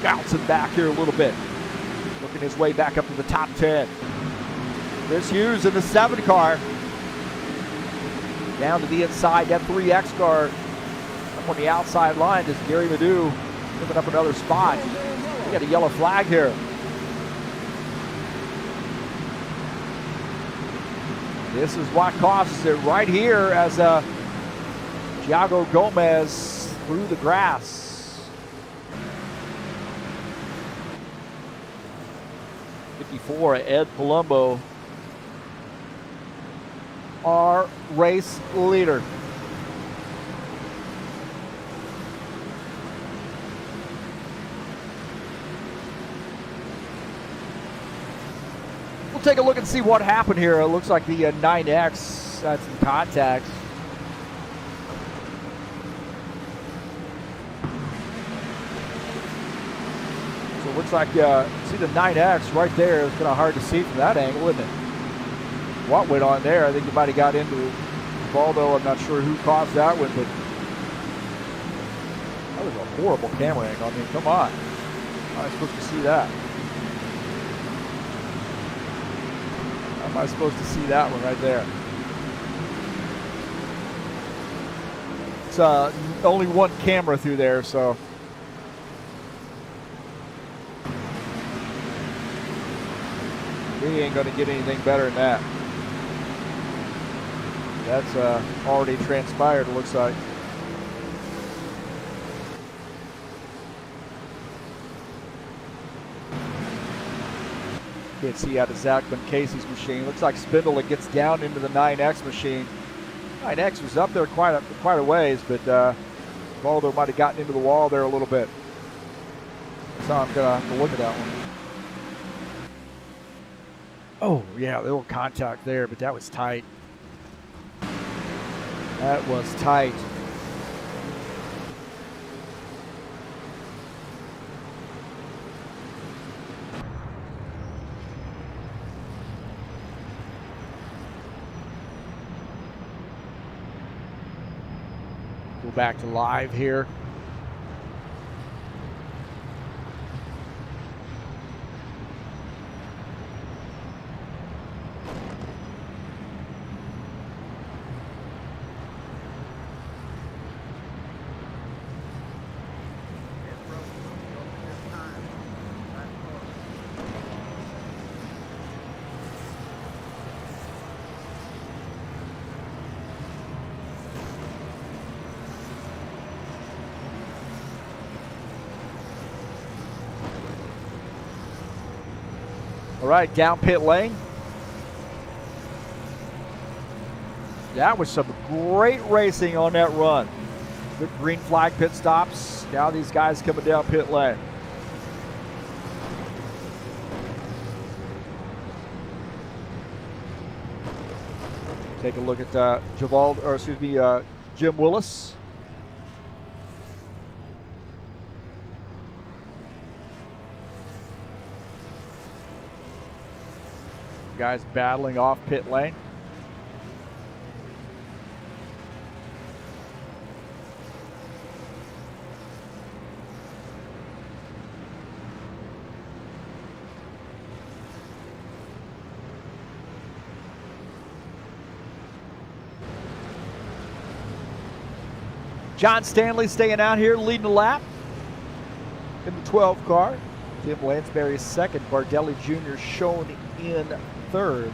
bouncing back here a little bit. Looking his way back up to the top 10. Chris Hughes in the 7 car. Down to the inside, that 3X car. Up on the outside line is Gary Madu. Giving up another spot. We got a yellow flag here. This is what causes it right here as Thiago Gomez through the grass. 54, Ed Palumbo, our race leader. Take a look and see what happened here. It looks like the 9X had some contact. So it looks like see the 9X right there. It's kind of hard to see from that angle, isn't it? What went on there? I think you might have got into Valdo. I'm not sure who caused that one, but that was a horrible camera angle. I mean, come on. How am I supposed to see that? Am I supposed to see that one right there? It's only one camera through there, so. We ain't going to get anything better than that. That's already transpired, it looks like. Can't see out of Zachman Casey's machine. Looks like Spindler gets down into the 9X machine. 9X was up there quite a ways, but Valdo might have gotten into the wall there a little bit. So I'm gonna have to look at that one. Oh yeah, a little contact there, but that was tight. That was tight. Go back to live here. All right, down pit lane. That was some great racing on that run. Good green flag pit stops. Now these guys coming down pit lane. Take a look at Jim Willis. Guys battling off pit lane. John Stanley staying out here, leading the lap in the 12 car. Tim Lansbury is second. Bardelli Jr. shown in third.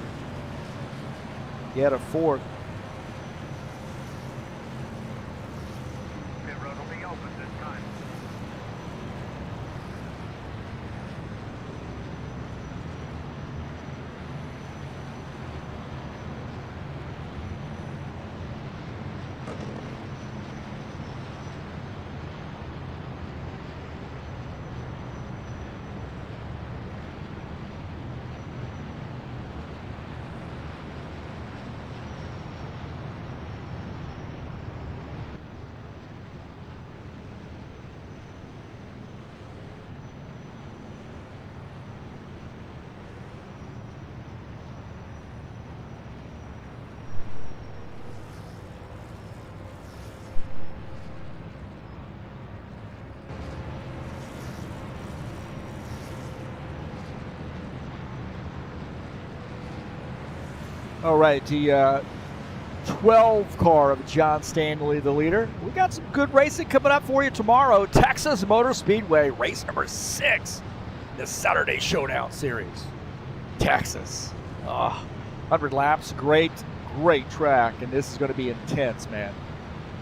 He had a fourth. Pit road will be open this time. All right, the 12 car of John Stanley, the leader. We got some good racing coming up for you tomorrow. Texas Motor Speedway, race number 6, the Saturday Showdown Series. Texas. 100 laps, great track, and this is going to be intense, man.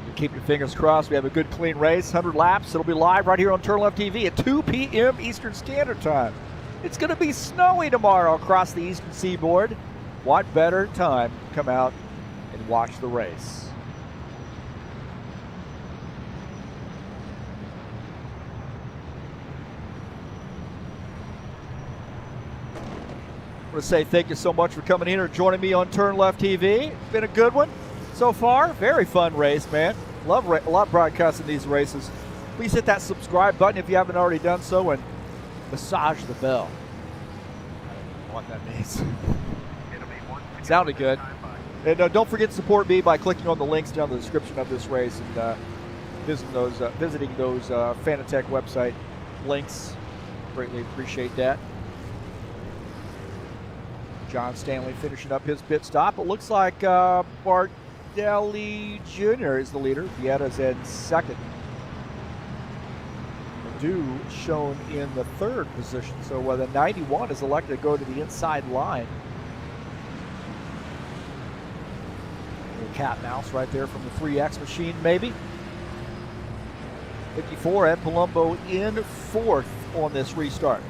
You keep your fingers crossed. We have a good, clean race, 100 laps. It'll be live right here on TurnLeft TV at 2 p.m. Eastern Standard Time. It's going to be snowy tomorrow across the eastern seaboard. What better time to come out and watch the race? I want to say thank you so much for coming in or joining me on TurnLeft TV. It's been a good one so far. Very fun race, man. Love broadcasting these races. Please hit that subscribe button if you haven't already done so, and massage the bell. I don't know what that means. Sounded good. And don't forget to support me by clicking on the links down in the description of this race and visiting those Fanatec website links. Greatly appreciate that. John Stanley finishing up his pit stop. It looks like Bardelli Jr. is the leader. Vietta's in second. Dew shown in the third position. So the 91 is elected to go to the inside line. Cat mouse right there from the 3X machine, maybe. 54, Ed Palumbo in fourth on this restart.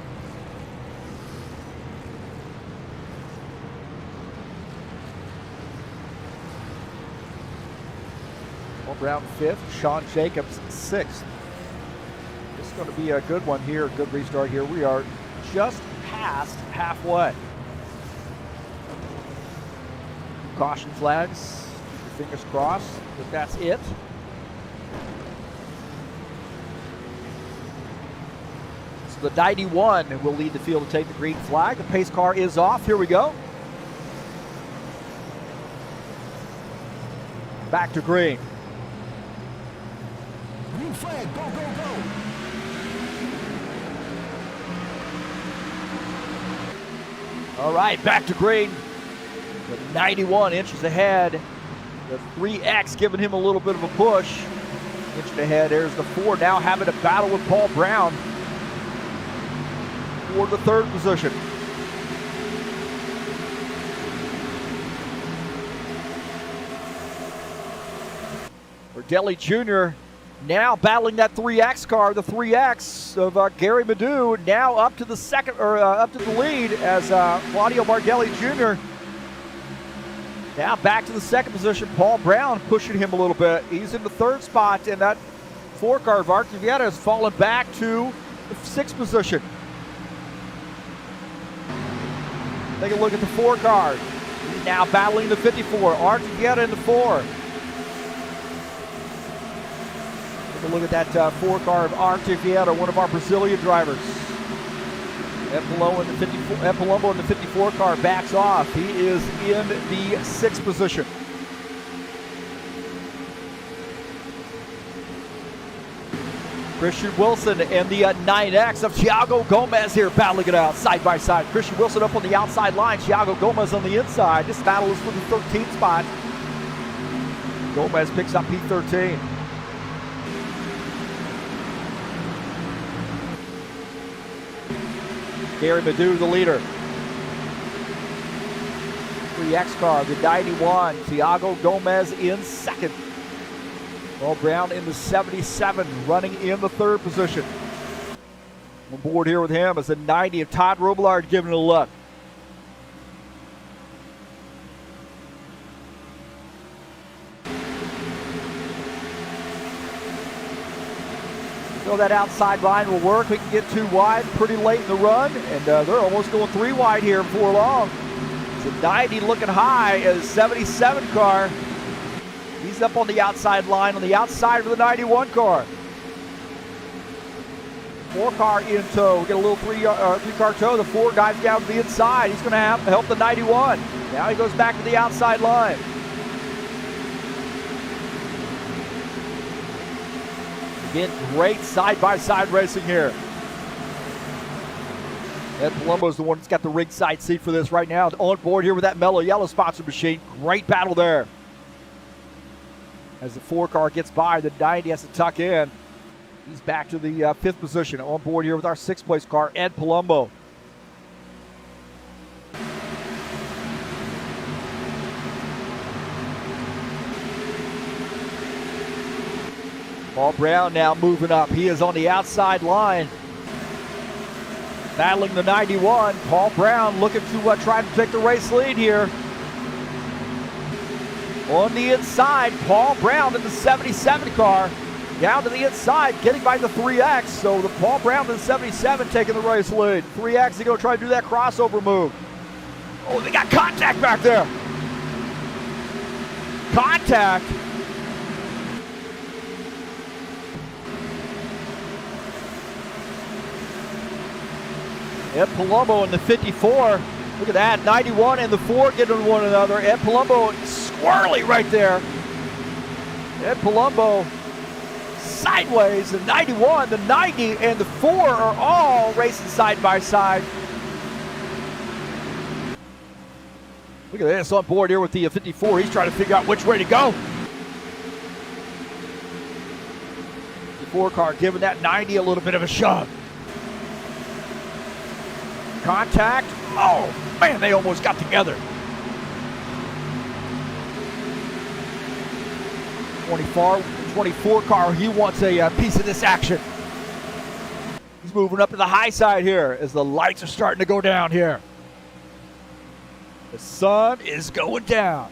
Paul Brown fifth, Sean Jacobs sixth. This is going to be a good one here, a good restart here. We are just past halfway. Caution flags. Fingers crossed that that's it. So the 91 will lead the field to take the green flag. The pace car is off. Here we go. Back to green. Green flag, go, go, go. All right, back to green. The 91 inches ahead. The 3X giving him a little bit of a push. Inch ahead. There's the 4 now having a battle with Paul Brown for the third position. Bardelli Jr. now battling that 3X car, the 3X of Gary Madu, now up to the second, or up to the lead as Claudio Bardelli Jr. Now back to the second position. Paul Brown pushing him a little bit. He's in the third spot, and that 4 car of Archivieta has fallen back to the 6th position. Take a look at the 4 car. He's now battling the 54. Archivieta in the 4. Take a look at that 4 car of Archivieta, one of our Brazilian drivers. Ed Palumbo in the 54 car backs off. He is in the 6th position. Christian Wilson and the 9X of Thiago Gomez here battling it out side by side. Christian Wilson up on the outside line, Thiago Gomez on the inside. This battle is for the 13th spot. Gomez picks up P13. Gary Madu, the leader. 3X car, the 91. Thiago Gomez in 2nd. Paul Brown in the 77, running in the 3rd position. On board here with him is the 90 of Todd Robillard giving it a look. So that outside line will work. We can get 2 wide pretty late in the run, and they're almost going 3 wide here before long. It's a 90 looking high as 77 car. He's up on the outside line, on the outside of the 91 car. 4 car in tow. We get a little 3 car tow. The 4 guys down to the inside. He's going to have to help the 91. Now he goes back to the outside line. Again, great side-by-side racing here. Ed Palumbo's the one that's got the ringside seat for this right now. On board here with that Mellow Yellow sponsored machine. Great battle there. As the 4 car gets by, the 90 has to tuck in. He's back to the 5th position. On board here with our 6th place car, Ed Palumbo. Paul Brown now moving up. He is on the outside line. Battling the 91. Paul Brown looking to try to take the race lead here. On the inside, Paul Brown in the 77 car. Down to the inside, getting by the 3X. So the Paul Brown in the 77 taking the race lead. 3X is going to try to do that crossover move. Oh, they got contact back there. Contact. Ed Palumbo in the 54. Look at that, 91 and the 4 getting one another. Ed Palumbo squirrely right there. Ed Palumbo sideways. The 91, the 90, and the 4 are all racing side by side. Look at this on board here with the 54. He's trying to figure out which way to go. The 4 car giving that 90 a little bit of a shove. Contact. Oh, man, they almost got together. 24 car, he wants a piece of this action. He's moving up to the high side here as the lights are starting to go down here. The sun is going down.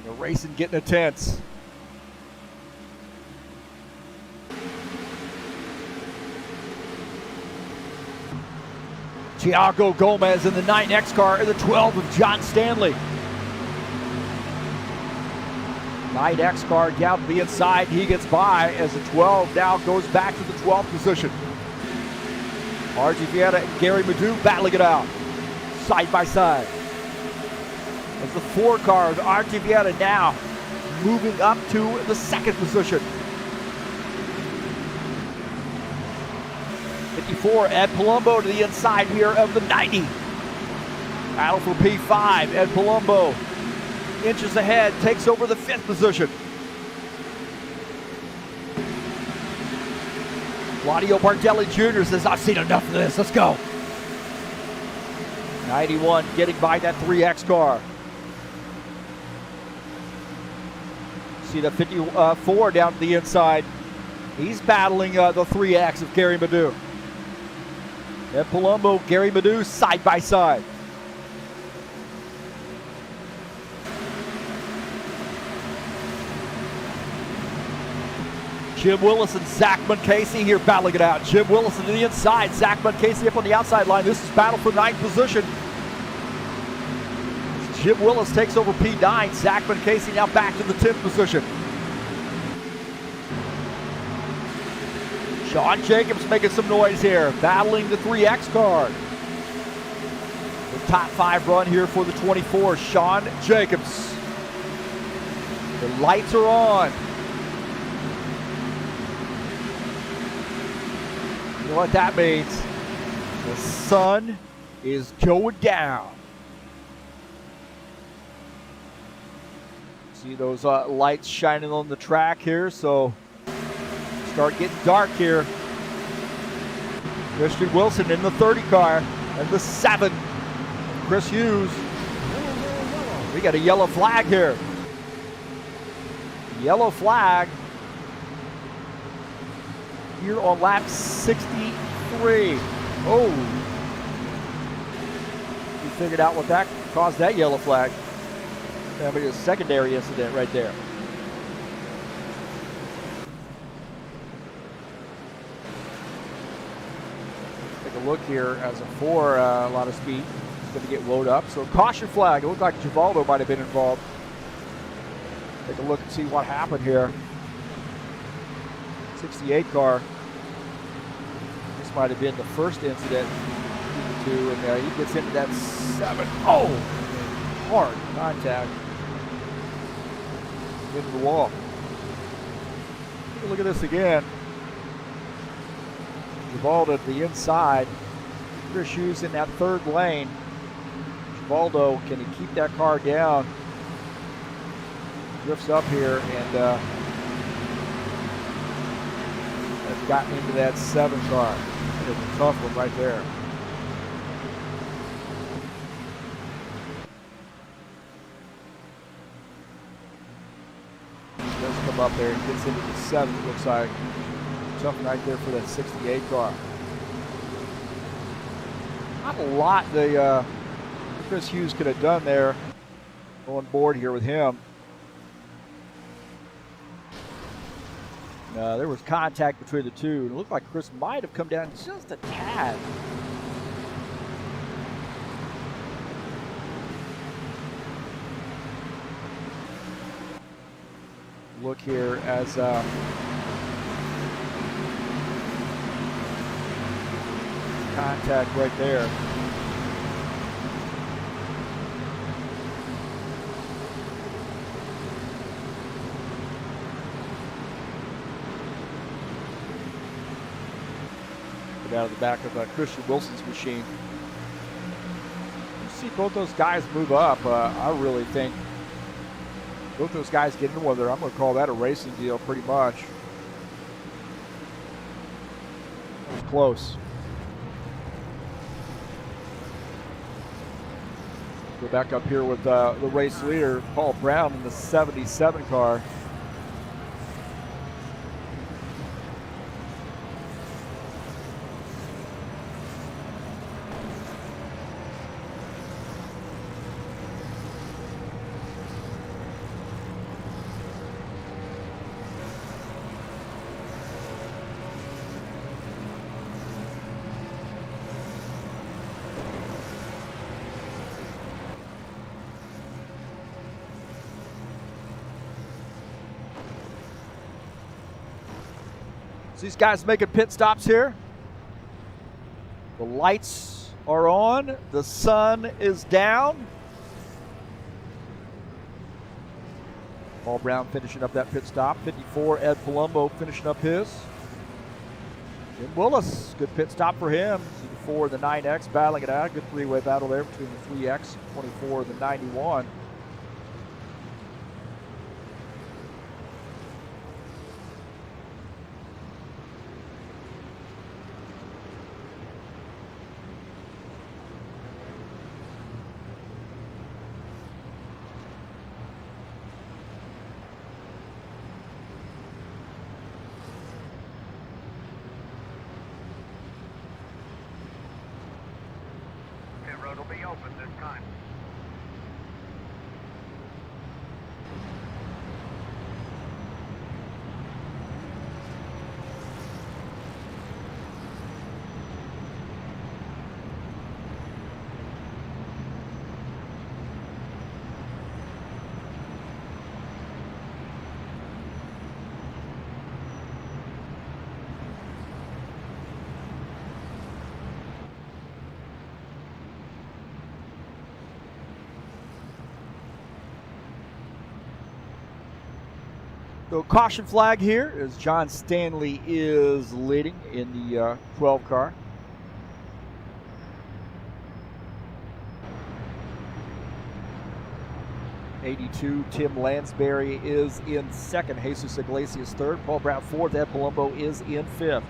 The racing getting intense. Thiago Gomez in the 9X car and the 12 of John Stanley. 9X car down to the inside. He gets by as the 12 now goes back to the 12th position. Archivieta and Gary Madu battling it out side by side. As the 4 car of Archivieta now moving up to the 2nd position. 54, Ed Palumbo to the inside here of the 90. Battle for P5. Ed Palumbo inches ahead, takes over the 5th position. Claudio Bardelli Jr. says, I've seen enough of this, let's go. 91 getting by that 3X car. See the 54 down to the inside. He's battling the 3X of Gary Madu. Ed Palumbo, Gary Madu, side by side. Jim Willis and Zach Munkacy here battling it out. Jim Willis to the inside, Zach Munkacy up on the outside line. This is battle for 9th position. Jim Willis takes over P9. Zach Munkacy now back to the 10th position. Sean Jacobs making some noise here, battling the 3X car. The top 5 run here for the 24, Sean Jacobs. The lights are on. You know what that means? The sun is going down. See those lights shining on the track here, so start getting dark here. Christian Wilson in the 30 car and the 7. Chris Hughes. We got a yellow flag here. Yellow flag here on lap 63. Oh. We figured out what that caused that yellow flag. That was a secondary incident right there. Take a look here as a 4, a lot of speed. It's going to get loaded up. So caution flag. It looked like Givaldo might have been involved. Take a look and see what happened here. 68 car. This might have been the first incident. And he gets into that 7. Oh! Hard contact. Into the wall. Take a look at this again. Givaldo at the inside. Chris Hughes in that 3rd lane. Givaldo, can he keep that car down? Drifts up here and has gotten into that 7 car. It's a tough one right there. Come up there and gets into the 7, it looks like. Tough right there for that 68 car. Not a lot Chris Hughes could have done there on board here with him. There was contact between the two. It looked like Chris might have come down just a tad. Look here as contact right there. Get out of the back of Christian Wilson's machine. You see both those guys move up. I really think both those guys get into one there. I'm going to call that a racing deal pretty much. It was close. Go back up here with the race leader, Paul Brown, in the 77 car. So these guys making pit stops here. The lights are on. The sun is down. Paul Brown finishing up that pit stop. 54, Ed Palumbo finishing up his. Jim Willis, good pit stop for him. 4, the 9X battling it out. Good 3-way battle there between the 3X, 24, and the 91. road will be open this time. So caution flag here as John Stanley is leading in the 12 car. '82, Tim Lansbury is in second. Jesus Iglesias third. Paul Brown fourth. Ed Palumbo is in fifth.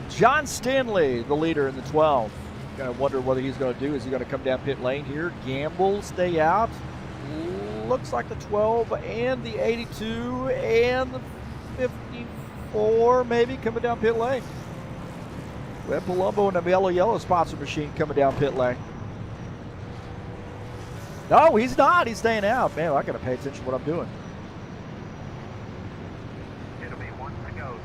John Stanley, the leader in the 12. Kind of wonder whether he's going to do. Is he going to come down pit lane here? Gamble, stay out. Looks like the 12 and the 82 and the 54 maybe coming down pit lane. We have Palumbo and a yellow sponsor machine coming down pit lane. No, he's not. He's staying out. Man, I got to pay attention to what I'm doing.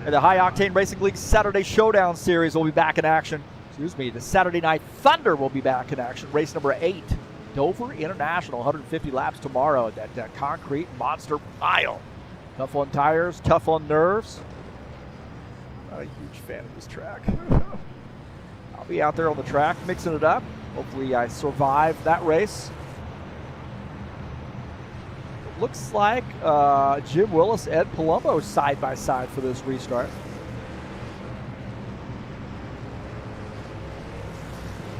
And the High Octane Racing League Saturday Showdown Series will be back in action. Excuse me, the Saturday Night Thunder will be back in action. Race number 8, Dover International, 150 laps tomorrow at that concrete monster mile. Tough on tires, tough on nerves. Not a huge fan of this track. I'll be out there on the track mixing it up. Hopefully I survive that race. Looks like Jim Willis, Ed Palumbo side by side for this restart.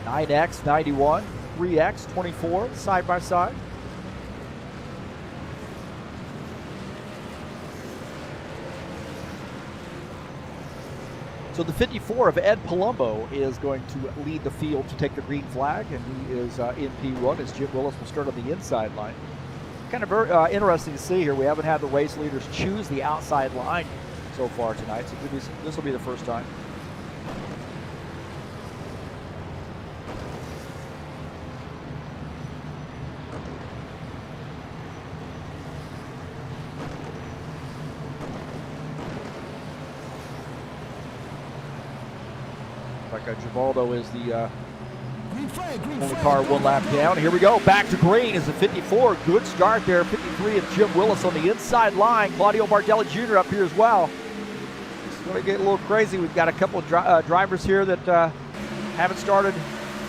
(9X) 91, 3X 24 side by side. So the 54 of Ed Palumbo is going to lead the field to take the green flag, and he is in P1 as Jim Willis will start on the inside line. Kind of interesting to see here. We haven't had the race leaders choose the outside line so far tonight, so this will be the first time. Like Givaldo is the only car one lap down. Here we go, back to green is the 54. Good start there. 53 of Jim Willis on the inside line. Claudio Bardelli Jr. up here as well. It's going to get a little crazy. We've got a couple of drivers here that haven't started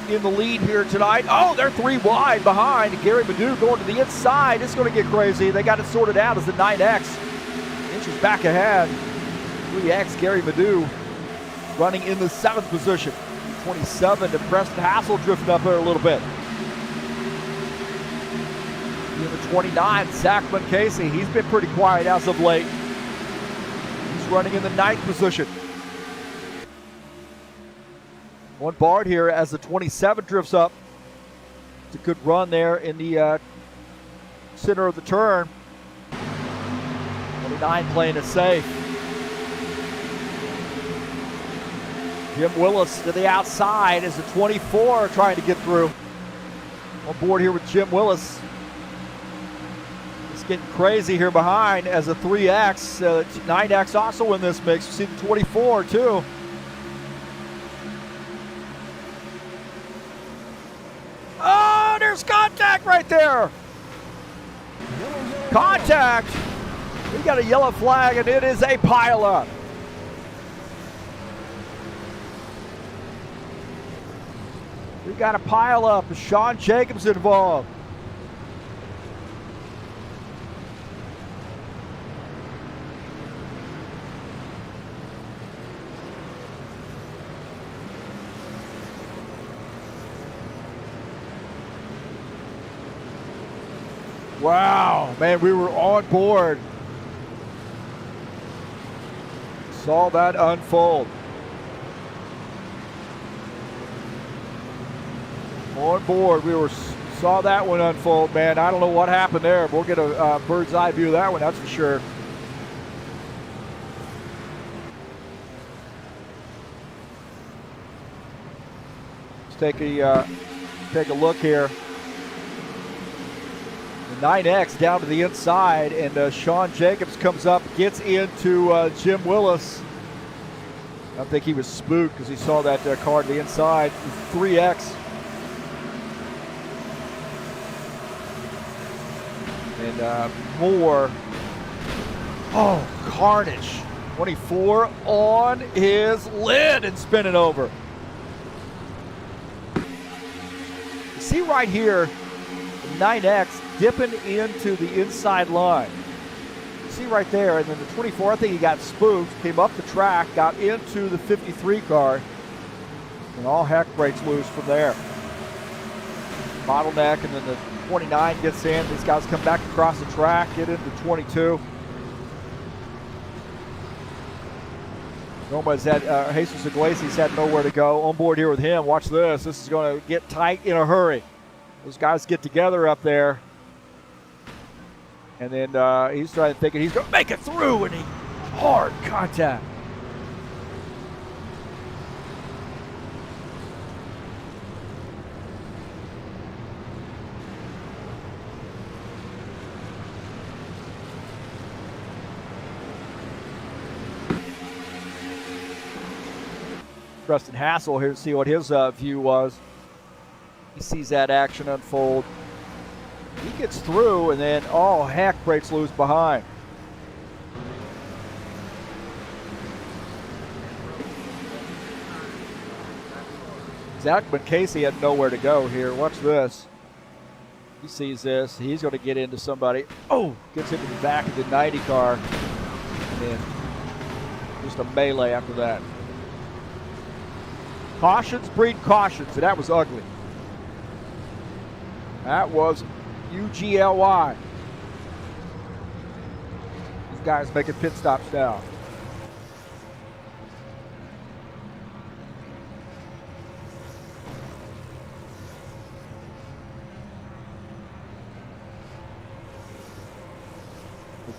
in the lead here tonight. Oh, they're 3 wide behind. Gary Madu going to the inside. It's going to get crazy. They got it sorted out as the 9X inches back ahead. 3X Gary Madu running in the 7th position. 27 to Preston Hassel drifting up there a little bit. In the 29, Zachman Casey. He's been pretty quiet as of late. He's running in the 9th position. One Bard here as the 27 drifts up. It's a good run there in the center of the turn. 29 playing it safe. Jim Willis to the outside as the 24 trying to get through. On board here with Jim Willis. It's getting crazy here behind as a 3X. 9X also in this mix. You see the 24 too. Oh, there's contact right there. Contact. We got a yellow flag and it is a pileup. We got a pile up. Sean Jacobs involved. Wow, man, we were on board. Saw that unfold. On board, saw that one unfold, man. I don't know what happened there. We'll get a bird's eye view of that one, that's for sure. Let's take a look here. The 9X down to the inside, and Sean Jacobs comes up, gets into Jim Willis. I think he was spooked because he saw that car to the inside. 3X. And more. Oh, carnage. 24 on his lid and spinning over. You see right here, 9X dipping into the inside line. You see right there, and then the 24, I think he got spooked, came up the track, got into the 53 car, and all heck breaks loose from there. Bottleneck, and then the 29 gets in. These guys come back across the track, get into 22. Gomez had, Jesus Iglesias had nowhere to go. On board here with him. Watch this. This is going to get tight in a hurry. Those guys get together up there. And then he's thinking he's going to make it through, and he hard contact. Preston Hassel here to see what his view was. He sees that action unfold. He gets through, and then all heck breaks loose behind. Zachman Casey had nowhere to go here. Watch this. He sees this. He's going to get into somebody. Oh, gets into the back of the 90 car. And then just a melee after that. Cautions breed cautions, and that was ugly. That was UGLY. These guys making pit stops now.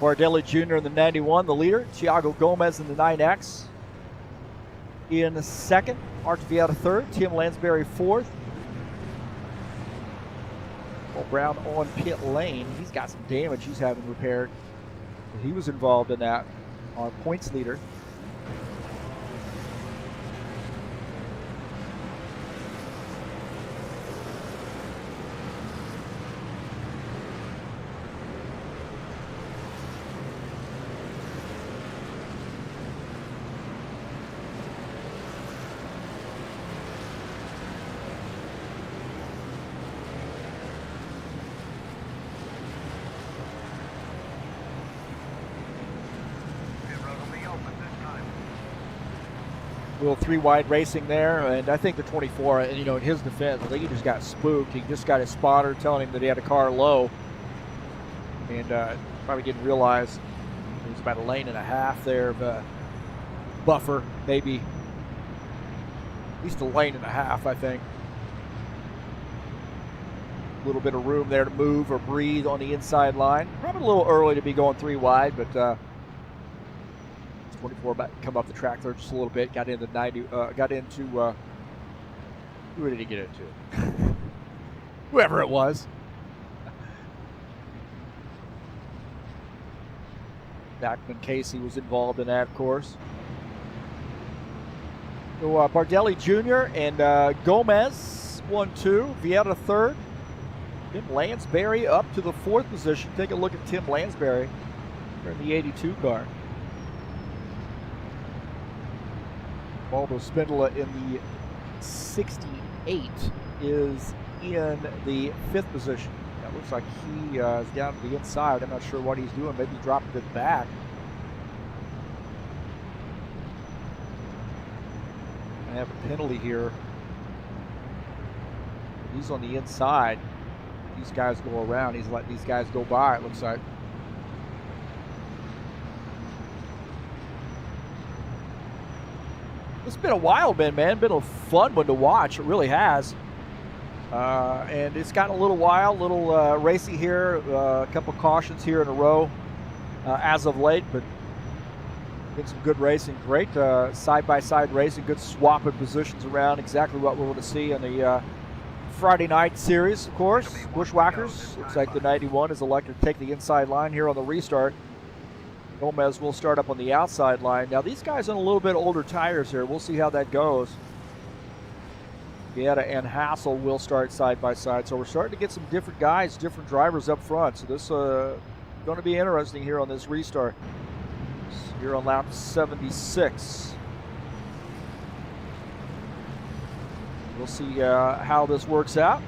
Bardelli Jr. in the 91, the leader. Thiago Gomez in the 9X. In the second, Arch Vieta third. Tim Lansbury fourth. Paul Brown on pit lane. He's got some damage he's having repaired. He was involved in that. Our points leader. Little three wide racing there, and I think the 24, and in his defense, I think he just got spooked. He just got his spotter telling him that he had a car low, and probably didn't realize it was about a lane and a half there of buffer, maybe at least a lane and a half, I think. A little bit of room there to move or breathe on the inside line. Probably a little early to be going three wide, but 24 come up the track there just a little bit, got into 90, who did he get into? Whoever it was. Zachman Casey was involved in that, of course. So Bardelli Jr. and Gomez 1-2, Vieta third. Tim Lansbury up to the fourth position. Take a look at Tim Lansbury in the 82 car. Baldo Spindola in the 68 is in the fifth position. That looks like he is down to the inside. I'm not sure what he's doing. Maybe dropping it back. I have a penalty here. He's on the inside. these guys go around. He's letting these guys go by, it looks like. It's been a while, man. Been a fun one to watch. It really has. And it's gotten a little wild, little racy here. A couple cautions here in a row as of late, but been some good racing. Great side-by-side racing. Good swapping positions around. Exactly what we want to see on the Friday night series, of course. Buschwackers. Looks like the 91 is elected to take the inside line here on the restart. Gomez will start up on the outside line. Now, these guys on a little bit older tires here. We'll see how that goes. Vieta and Hassel will start side by side. So we're starting to get some different guys, different drivers up front. So this is going to be interesting here on this restart. Here on lap 76. We'll see how this works out.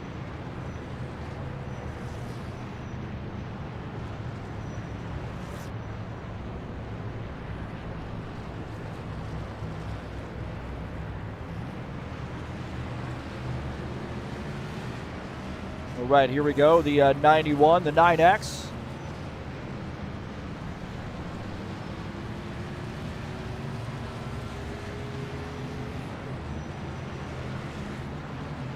All right, here we go. The 91, the 9X.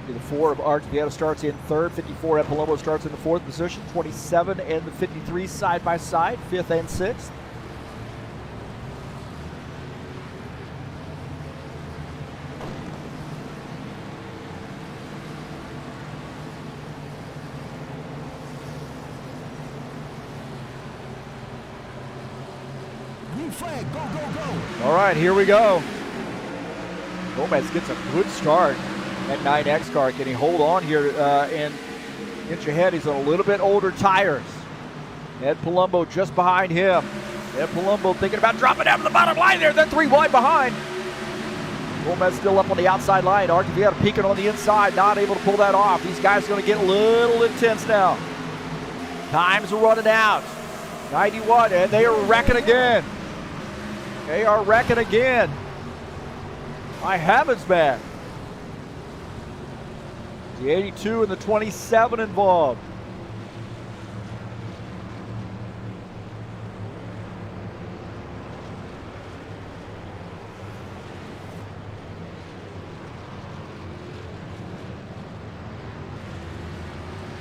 The 4 of Art Vieta starts in third. 54 at Palumbo starts in the fourth position. 27 and the 53 side by side, fifth and sixth. Green flag, go, go, go. All right, here we go. Gomez gets a good start. That 9X car, can he hold on here and inch ahead? He's on a little bit older tires. Ed Palumbo just behind him. Ed Palumbo thinking about dropping down to the bottom line there, then 3 wide behind. Gomez still up on the outside line. Art Vieta peeking on the inside, not able to pull that off. These guys are going to get a little intense now. Times are running out. 91, and they are wrecking again. They are wrecking again. My heavens, man. The 82 and the 27 involved.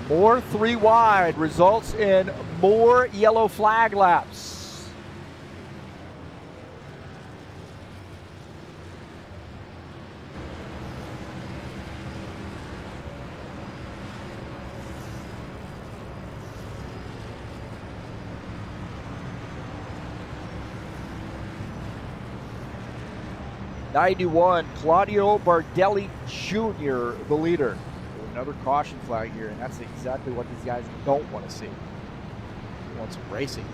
More 3 wide results in more yellow flag laps. '91, Claudio Bardelli Jr., the leader. Another caution flag here, and that's exactly what these guys don't want to see. They want some racing.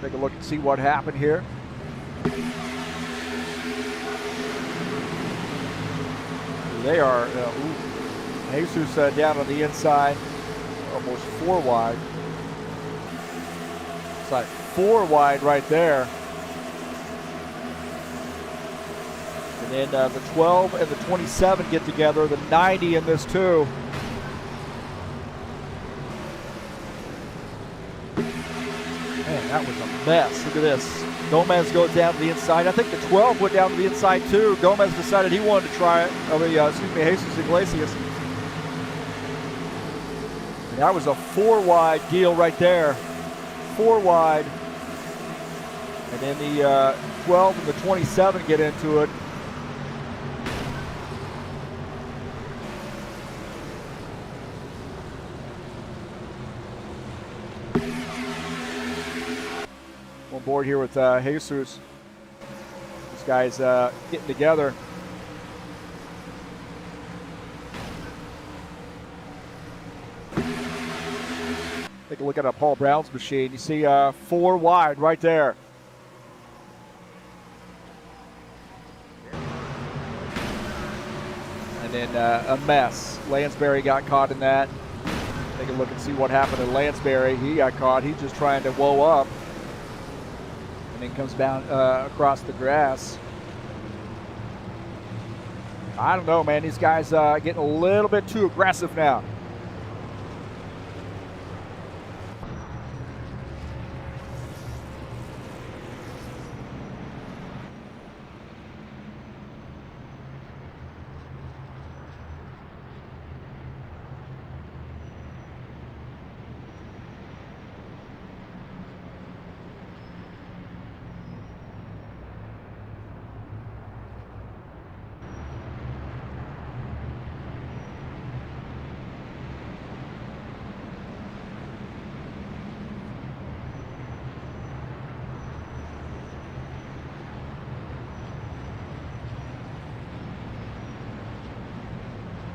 Take a look and see what happened here. They are, Jesus down on the inside, almost 4 wide. It's like 4 wide right there. And then the 12 and the 27 get together, the 90 in this too. Man, that was a mess. Look at this. Gomez goes down to the inside. I think the 12 went down to the inside too. Gomez decided he wanted to try it. Jesus Iglesias. And that was a 4 wide deal right there. 4 wide. And then the 12 and the 27 get into it. On board here with Jesus. These guys getting together. Take a look at Paul Brown's machine. You see 4 wide right there. And then a mess. Lansbury got caught in that. Take a look and see what happened to Lansbury. He got caught. He's just trying to woe up. And then comes down across the grass. I don't know, man. These guys getting a little bit too aggressive now.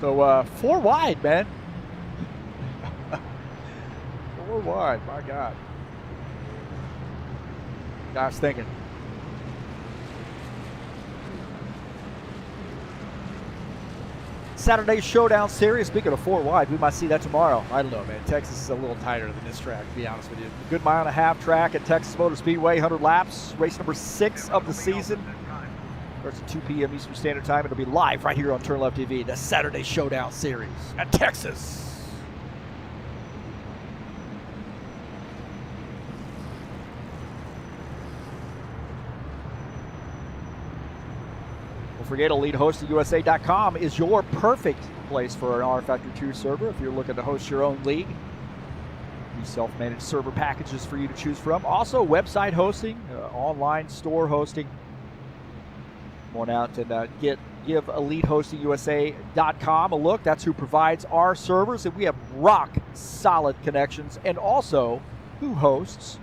So 4 wide, man. 4 wide, my God. Guy's thinking. Saturday Showdown Series. Speaking of 4 wide, we might see that tomorrow. I don't know, man. Texas is a little tighter than this track, to be honest with you. Good 1.5-mile track at Texas Motor Speedway, 100 laps. Race number 6 of the season. Starts at 2 p.m. Eastern Standard Time. It'll be live right here on TurnLeft TV, the Saturday Showdown Series at Texas. Don't forget, EliteHostingUSA.com is your perfect place for an rFactor 2 server if you're looking to host your own league. Self-managed server packages for you to choose from. Also, website hosting, online store hosting. Come on out and give EliteHostingUSA.com a look. That's who provides our servers, and we have rock-solid connections. And also, who hosts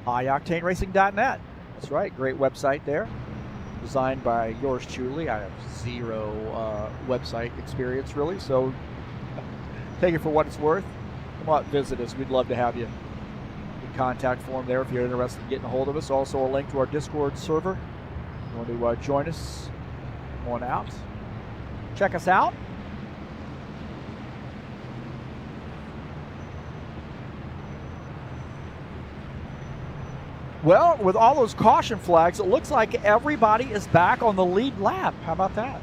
HighOctaneRacing.net. That's right, great website there. Designed by yours truly. I have zero website experience, really, so take it for what it's worth. Come out and visit us. We'd love to have you. In contact form there if you're interested in getting a hold of us. Also, a link to our Discord server. You want to join us? Come on out. Check us out. Well, with all those caution flags, it looks like everybody is back on the lead lap. How about that?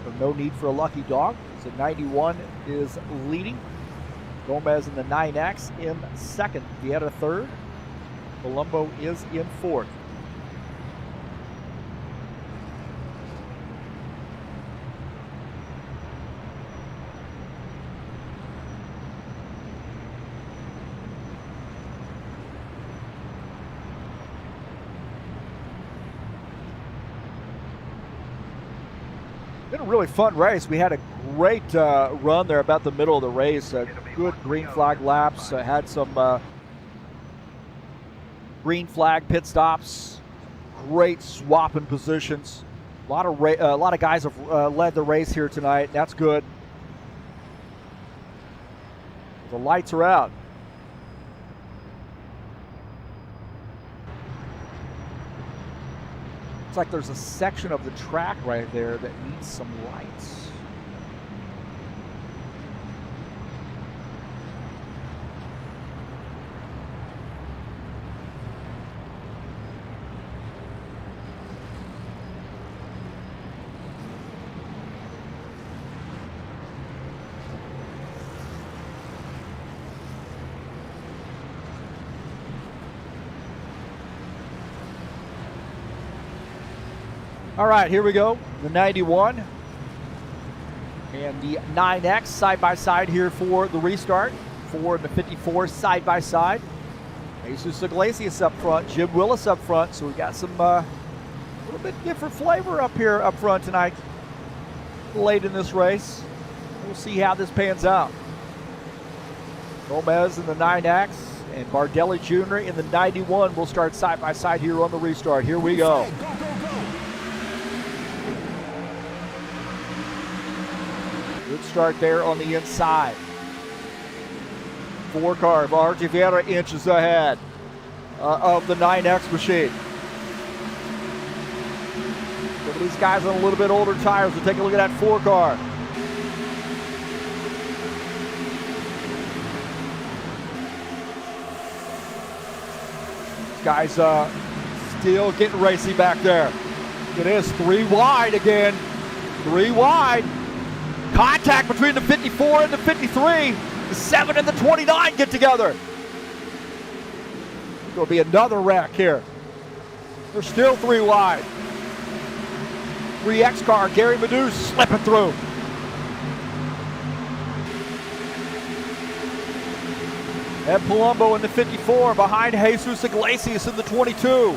So no need for a lucky dog. So 91 is leading. Gomez in the 9X in second. Vieira third. Colombo is in fourth. Been a really fun race. We had a great run there about the middle of the race. Good green flag laps. Had some green flag pit stops. Great swapping positions. A lot of guys have led the race here tonight. That's good. The lights are out. It's like there's a section of the track right there that needs some lights. All right, here we go. The 91 and the 9X side by side here for the restart. 4 and the 54 side by side. Jesus Iglesias up front, Jim Willis up front. So we got some little bit different flavor up here up front tonight. Late in this race, we'll see how this pans out. Gomez in the 9X and Bardelli Jr. in the 91 will start side by side here on the restart. Here we go. Good start there on the inside. 4 car, RJ Vieira inches ahead of the 9X machine. Some of these guys on a little bit older tires. We'll take a look at that 4 car. These guys still getting racy back there. It is 3 wide again. 3 wide. Contact between the 54 and the 53. The 7 and the 29 get together. There'll be another wreck here. They're still 3 wide. 3X car, Gary Madu slipping through. Ed Palumbo in the 54 behind Jesus Iglesias in the 22.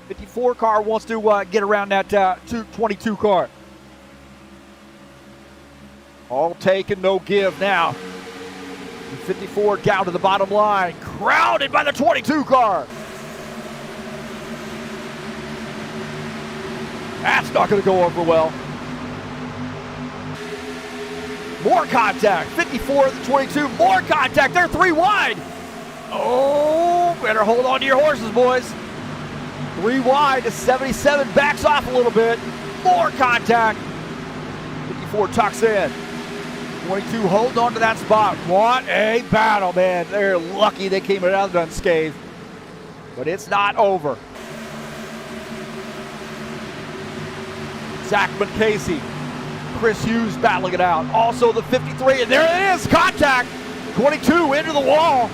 54 car wants to get around that 22 car. All take and no give now. The 54 down to the bottom line, crowded by the 22 car. That's not going to go over well. More contact, 54 to 22, more contact, they're 3 wide. Oh, better hold on to your horses, boys. 3 wide, the 77 backs off a little bit. More contact. 54 tucks in. 22 hold on to that spot. What a battle, man. They're lucky they came out of it unscathed. But it's not over. Zachman Casey. Chris Hughes battling it out. Also the 53, and there it is, contact. 22 into the wall.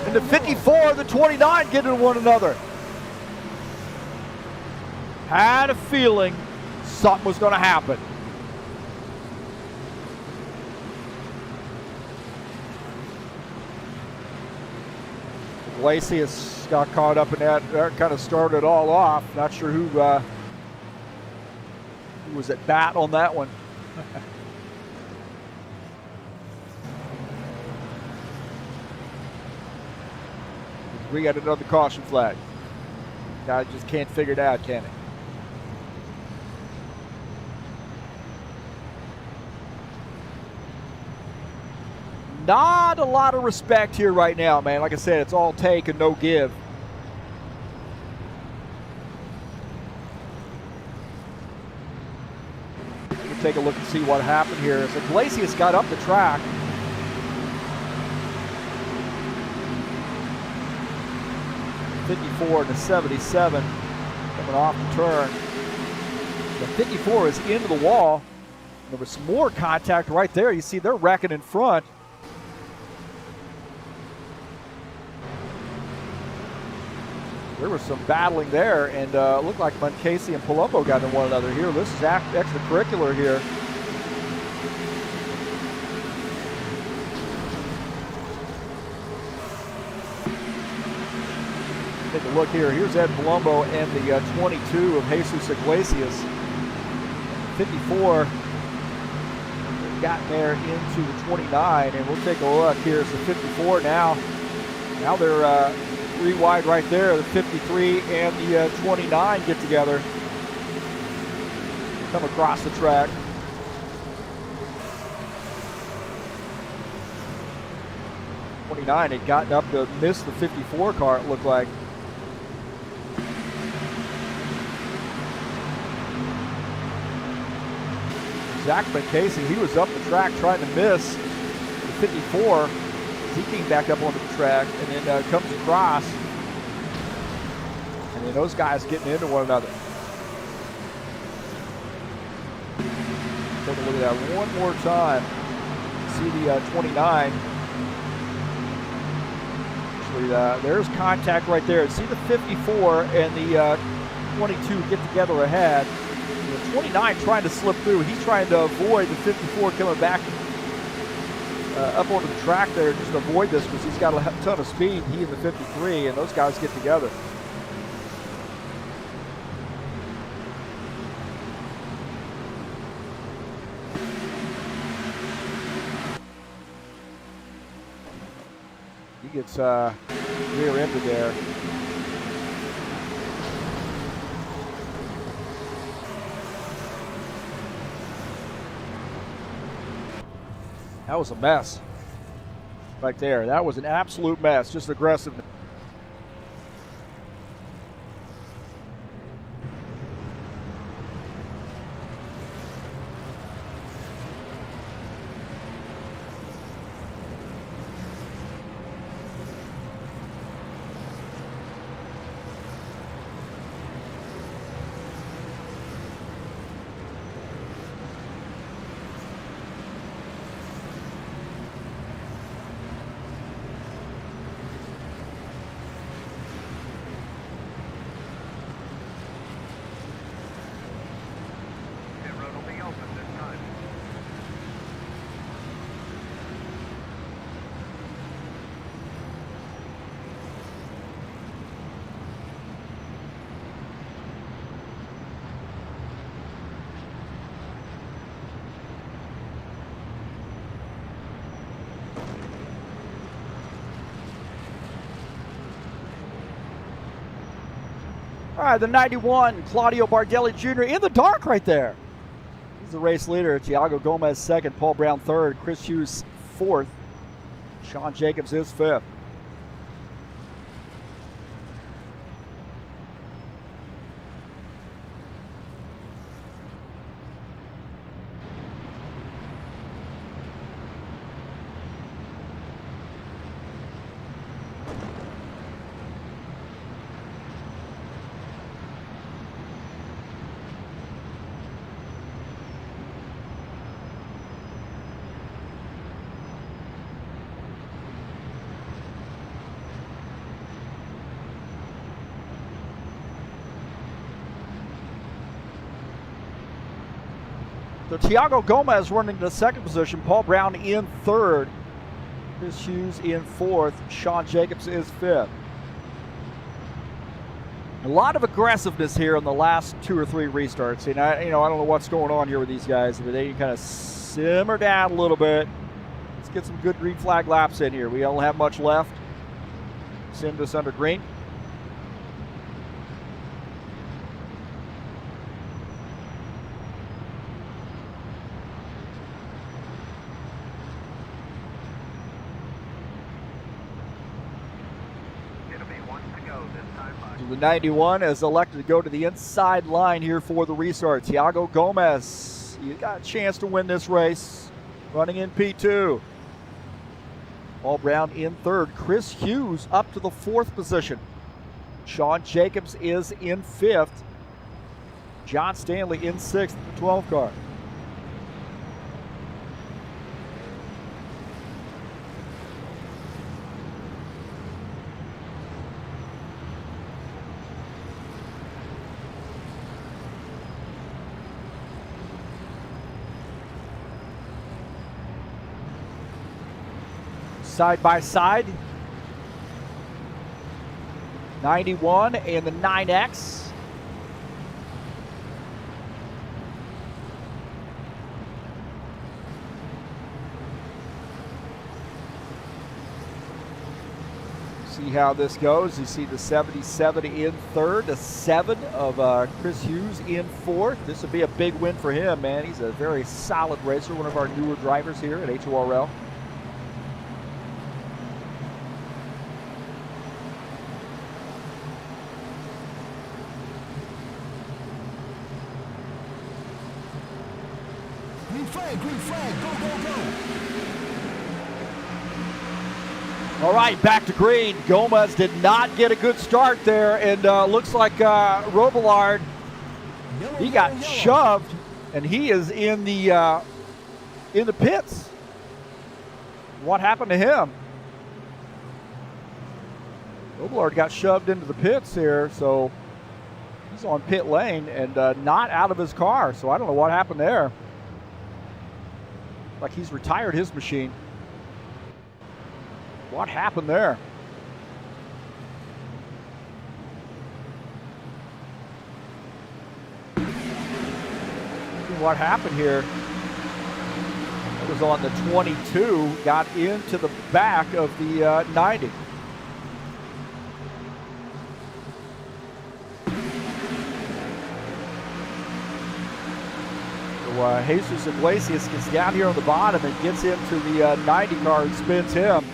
And the 54, the 29 get into one another. Had a feeling something was going to happen. Iglesias got caught up in that. That kind of started it all off. Not sure who was at bat on that one. We got another caution flag. Guy just can't figure it out, can he? Not a lot of respect here right now, man. Like I said, it's all take and no give. Take a look and see what happened here. As Iglesias got up the track. .54 to 77 coming off the turn. The 54 is into the wall. There was some more contact right there. You see they're wrecking in front. There was some battling there, and it looked like Casey and Palumbo got into one another here. This is extracurricular here. Take a look here. Here's Ed Palumbo and the 22 of Jesus Iglesias. 54 got there into the 29, and we'll take a look. Here's the 54 now. Now they're 3 wide right there. The 53 and the 29 get together. Come across the track. .29 had gotten up to miss the 54 car, it looked like. Zachman Casey, he was up the track trying to miss the 54. He came back up onto the track and then comes across. And then those guys getting into one another. Take a look at that one more time. See the 29. Actually, there's contact right there. See the 54 and the 22 get together ahead. The 29 trying to slip through. He's trying to avoid the 54 coming back up onto the track there, just avoid this because he's got a ton of speed, he and the 53, and those guys get together. He gets rear-ended there. That was a mess right there. That was an absolute mess, just aggressive. All right, the 91, Claudio Bardelli Jr. in the dark right there. He's the race leader. Thiago Gomez second, Paul Brown third, Chris Hughes fourth, Sean Jacobs is fifth. So Thiago Gomez running to second position, Paul Brown in third, Chris Hughes in fourth, Sean Jacobs is fifth. A lot of aggressiveness here in the last 2 or 3 restarts. And I don't know what's going on here with these guys, but they kind of simmer down a little bit. Let's get some good green flag laps in here. We don't have much left. Send us under green. The 91 is elected to go to the inside line here for the restart. Thiago Gomez, you got a chance to win this race. Running in P2. Paul Brown in third. Chris Hughes up to the 4th position. Sean Jacobs is in 5th. John Stanley in 6th, the 12 car. Side by side, 91 and the 9X. See how this goes. You see the 77 in third, the 7 of Chris Hughes in fourth. This would be a big win for him, man. He's a very solid racer, one of our newer drivers here at HORL. Green flag, go, go, go. All right, back to green. Gomez did not get a good start there, and looks like Robillard, he got shoved, and he is in the pits. What happened to him? Robillard got shoved into the pits here, so he's on pit lane and not out of his car, so I don't know what happened there. Like he's retired his machine. What happened there? What happened here? It was on the 22, got into the back of the 90. Jesus Iglesias gets down here on the bottom and gets into the 90 car and spins him.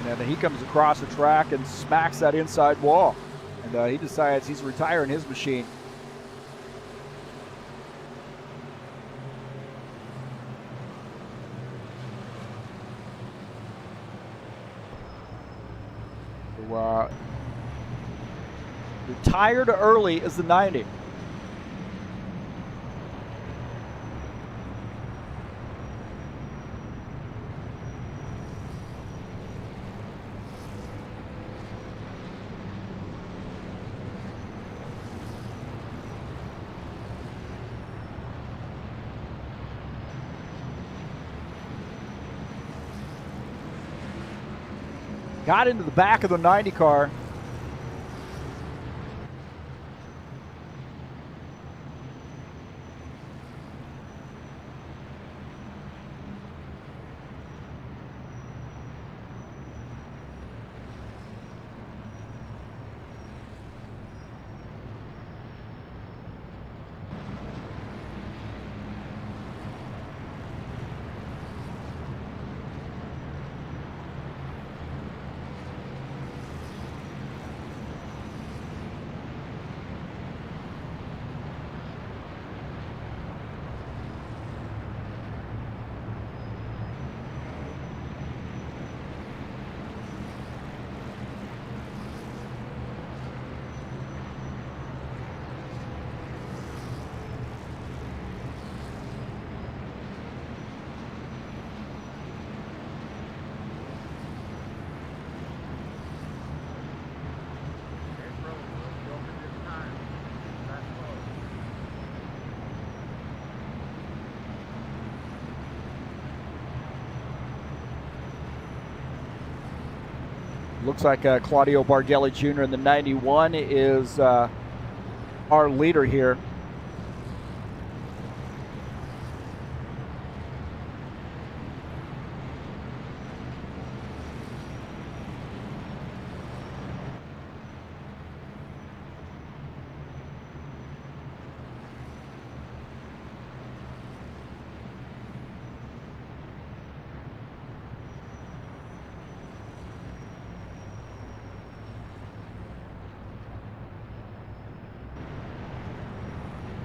And then he comes across the track and smacks that inside wall. And he decides he's retiring his machine. So, retired early is the 90. Got into the back of the 90 car. Looks like Claudio Bardelli Jr. in the 91 is our leader here.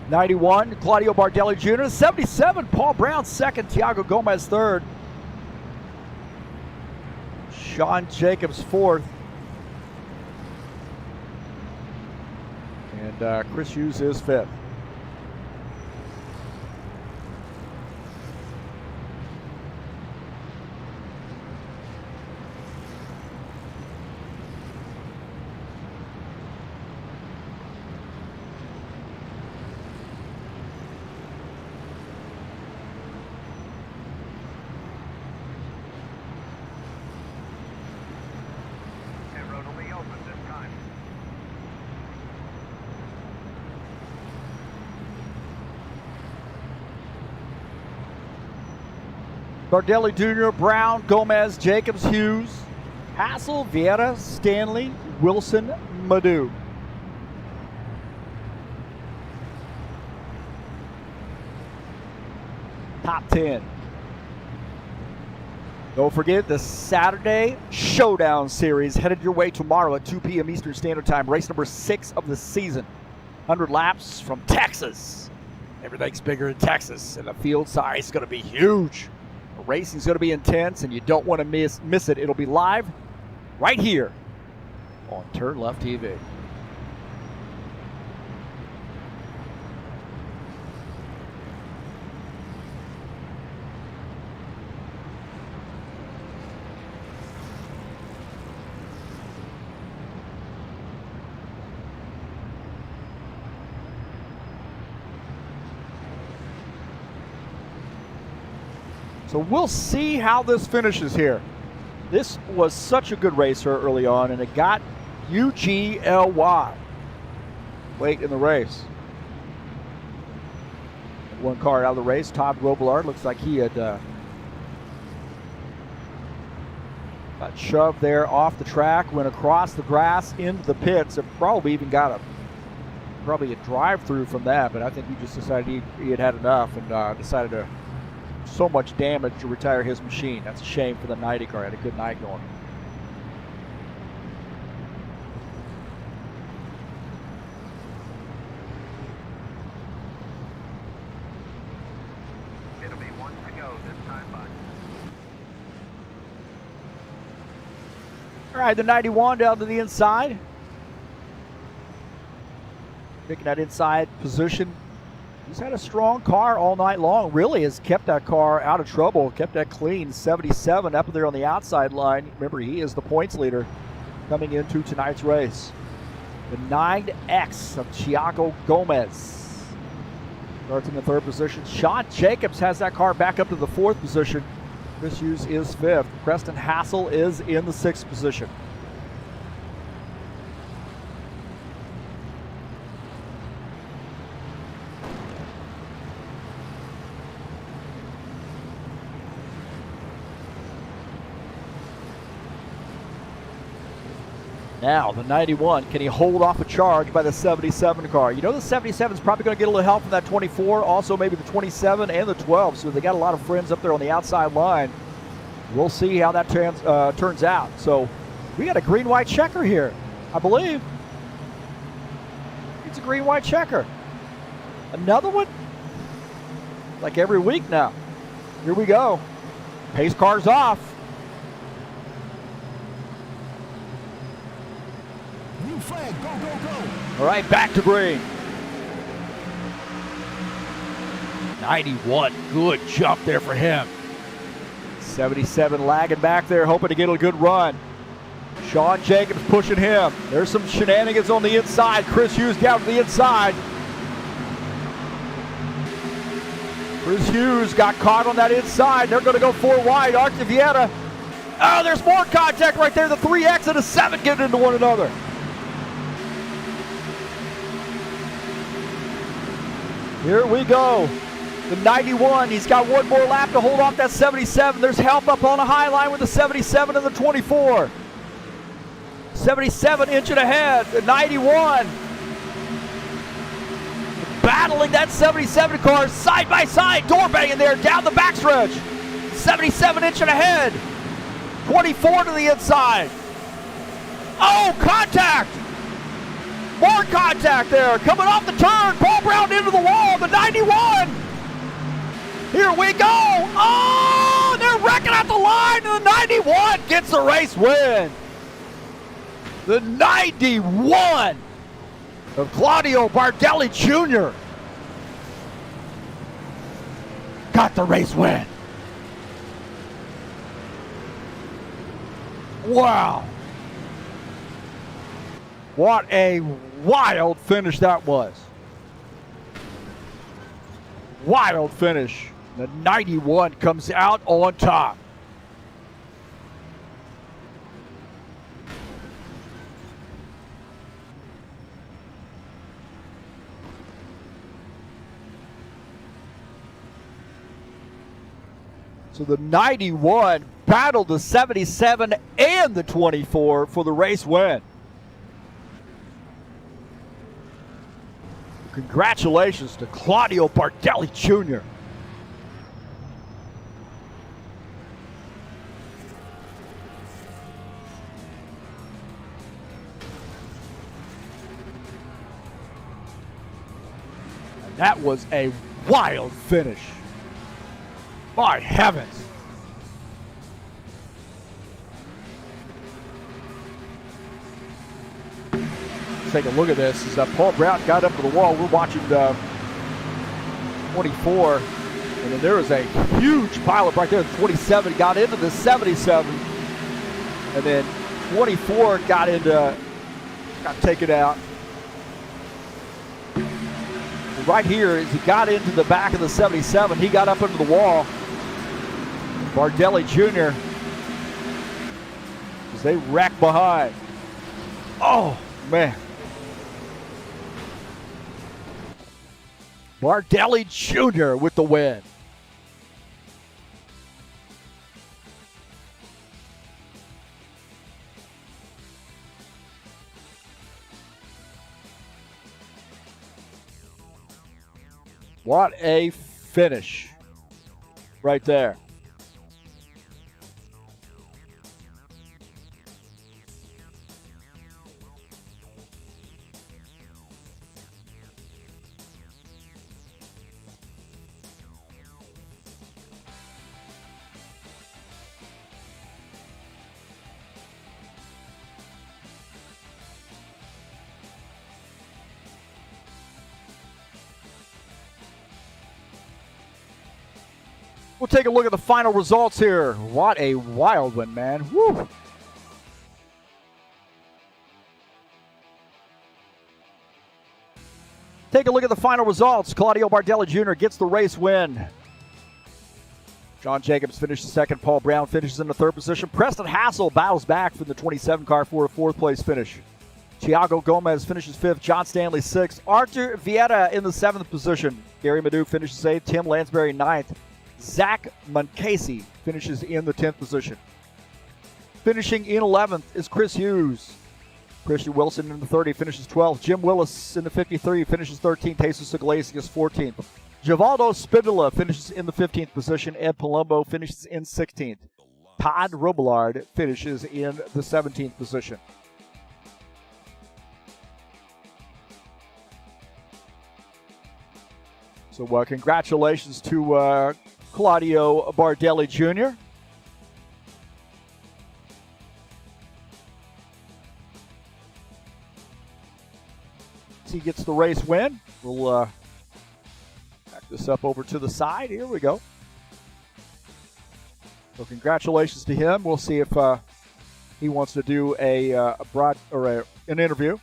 '91, Claudio Bardelli Jr. '77, Paul Brown second, Tiago Gomez third. Sean Jacobs fourth. And Chris Hughes is fifth. Bardelli Jr., Brown, Gomez, Jacobs, Hughes, Hassel, Vieira, Stanley, Wilson, Madu. Top 10. Don't forget the Saturday Showdown Series headed your way tomorrow at 2 p.m. Eastern Standard Time. Race number 6 of the season. 100 laps from Texas. Everything's bigger in Texas, and the field size is going to be huge. The racing's going to be intense, and you don't want to miss it. It'll be live right here on TurnLeftTV. So we'll see how this finishes here. This was such a good racer early on, and it got UGLY late in the race. One car out of the race, Todd Robillard, looks like he had got shoved there off the track, went across the grass into the pits, and probably even got a drive-through from that, but I think he just decided he had had enough and decided to so much damage to retire his machine. That's a shame for the 90 car. Had a good night going. It'll be one to go this time, bud. All right, the 91 down to the inside. Picking that inside position. He's had a strong car all night long. Really has kept that car out of trouble, kept that clean. 77 up there on the outside line. Remember, he is the points leader coming into tonight's race. The 9X of Tiago Gomez starts in the third position. Sean Jacobs has that car back up to the fourth position. Chris Hughes is fifth. Preston Hassel is in the sixth position. Now, the 91, can he hold off a charge by the 77 car? You know the 77 is probably going to get a little help from that 24, also maybe the 27 and the 12, so they got a lot of friends up there on the outside line. We'll see how that turns out. So we got a green-white checker here, I believe. It's a green-white checker. Another one? Like every week now. Here we go. Pace car's off. Flag, go, go, go. All right, back to green. 91, good jump there for him. 77 lagging back there, hoping to get a good run. Sean Jacobs pushing him. There's some shenanigans on the inside. Chris Hughes down to the inside. Chris Hughes got caught on that inside. They're going to go four wide. Arca Vieira Oh, there's more contact right there. The 3X and a 7 getting into one another. Here we go. The 91, he's got one more lap to hold off that 77. There's help up on the high line with the 77 and the 24. 77 inching ahead. The 91 battling that 77 car side by side. Door banging there down the backstretch. 77 inching ahead. 24 to the inside. Oh, contact! More contact there. Coming off the turn. Paul Brown into the wall. The 91. Here we go. Oh, they're wrecking out the line. And the 91 gets the race win. The 91 of Claudio Bardelli Jr. got the race win. Wow. What a wild finish that was. Wild finish. The 91 comes out on top. So the 91 battled the 77 and the 24 for the race win. Congratulations to Claudio Bardelli Jr. And that was a wild finish. My heavens. Take a look at this. As Paul Brown got up to the wall, we're watching 24, and then there was a huge pileup right there. 27 got into the 77, and then 24 got taken out. Right here, as he got into the back of the 77, he got up into the wall. Bardelli Jr. as they wreck behind. Oh, man. Bardelli Jr. with the win. What a finish right there. We'll take a look at the final results here. What a wild one, man. Woo. Take a look at the final results. Claudio Bardelli Jr. gets the race win. John Jacobs finishes second. Paul Brown finishes in the third position. Preston Hassel battles back from the 27 car for a fourth place finish. Thiago Gomez finishes fifth. John Stanley sixth. Arthur Vieira in the seventh position. Gary Madu finishes eighth. Tim Lansbury ninth. Zach Munkasey finishes in the 10th position. Finishing in 11th is Chris Hughes. Christian Wilson in the 30 finishes 12th. Jim Willis in the 53 finishes 13th. Jesus Iglesias 14th. Givaldo Spindola finishes in the 15th position. Ed Palumbo finishes in 16th. Todd Robillard finishes in the 17th position. So congratulations to Claudio Bardelli Jr. He gets the race win. We'll back this up over to the side. Here we go. So congratulations to him. We'll see if he wants to do an interview.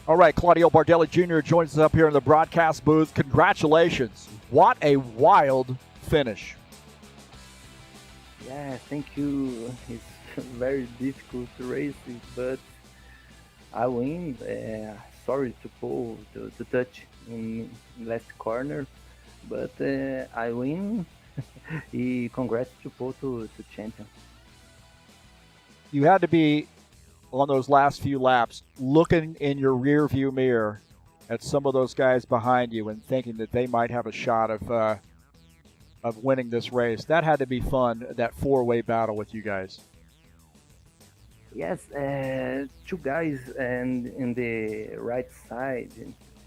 All right, Claudio Bardelli Jr. joins us up here in the broadcast booth. Congratulations. What a wild finish. Yeah, thank you. It's very difficult to race it, but I win. Sorry to pull, to touch in last corner, but I win. Congrats to pull to champion. You had to be on those last few laps looking in your rear view mirror at some of those guys behind you and thinking that they might have a shot of winning this race. That had to be fun, that four-way battle with you guys. Yes, two guys and in the right side.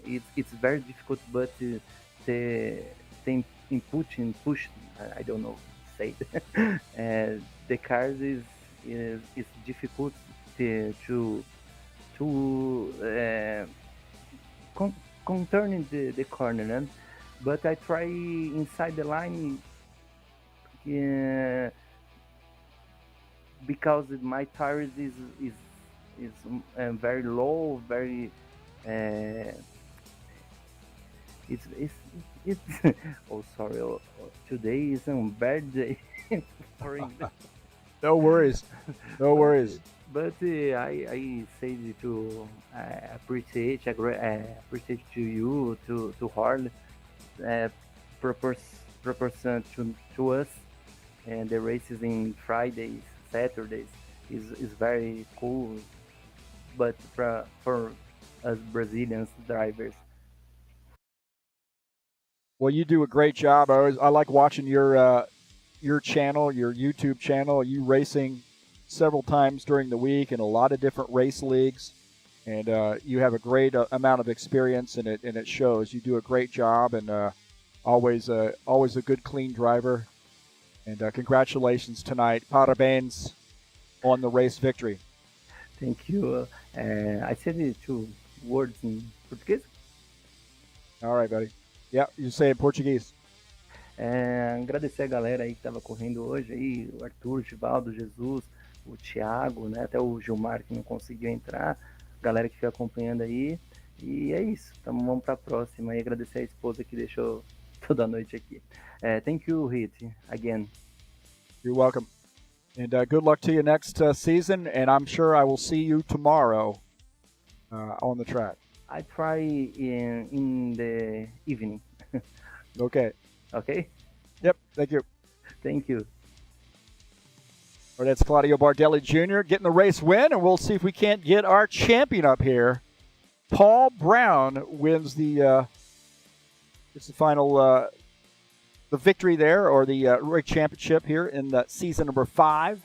It's very difficult, but the input and push, I don't know say it. The cars is difficult to conturning the corner, but I try inside the line because my tires is very low, very it's oh sorry, today is a bad day for English. No worries. No worries. But I say to appreciate to you, to HORL, proportion to us, and the races in Fridays, Saturdays is very cool. But for us Brazilians drivers. Well, you do a great job. I like watching your channel, your YouTube channel. You racing several times during the week in a lot of different race leagues, and you have a great amount of experience, and it shows. You do a great job, and always a good, clean driver. And congratulations tonight. Parabéns on the race victory. Thank you. I said it 2 words in Portuguese. All right, buddy. Yeah, you say it in Portuguese. Agradecer a galera aí que estava correndo hoje, aí, o Arthur, Givaldo, Jesus, o Thiago, né, até o Gilmar que não conseguiu entrar, galera que fica acompanhando aí, e é isso, vamos para a próxima, e agradecer a esposa que deixou toda a noite aqui. Thank you, Heath, again. You're welcome. And good luck to you next season, and I'm sure I will see you tomorrow on the track. I try in the evening. Okay. Okay? Yep, thank you. Thank you. All right, that's Claudio Bardelli Jr. getting the race win, and we'll see if we can't get our champion up here. Paul Brown wins the final the victory there, or the rig championship here in the season number 5,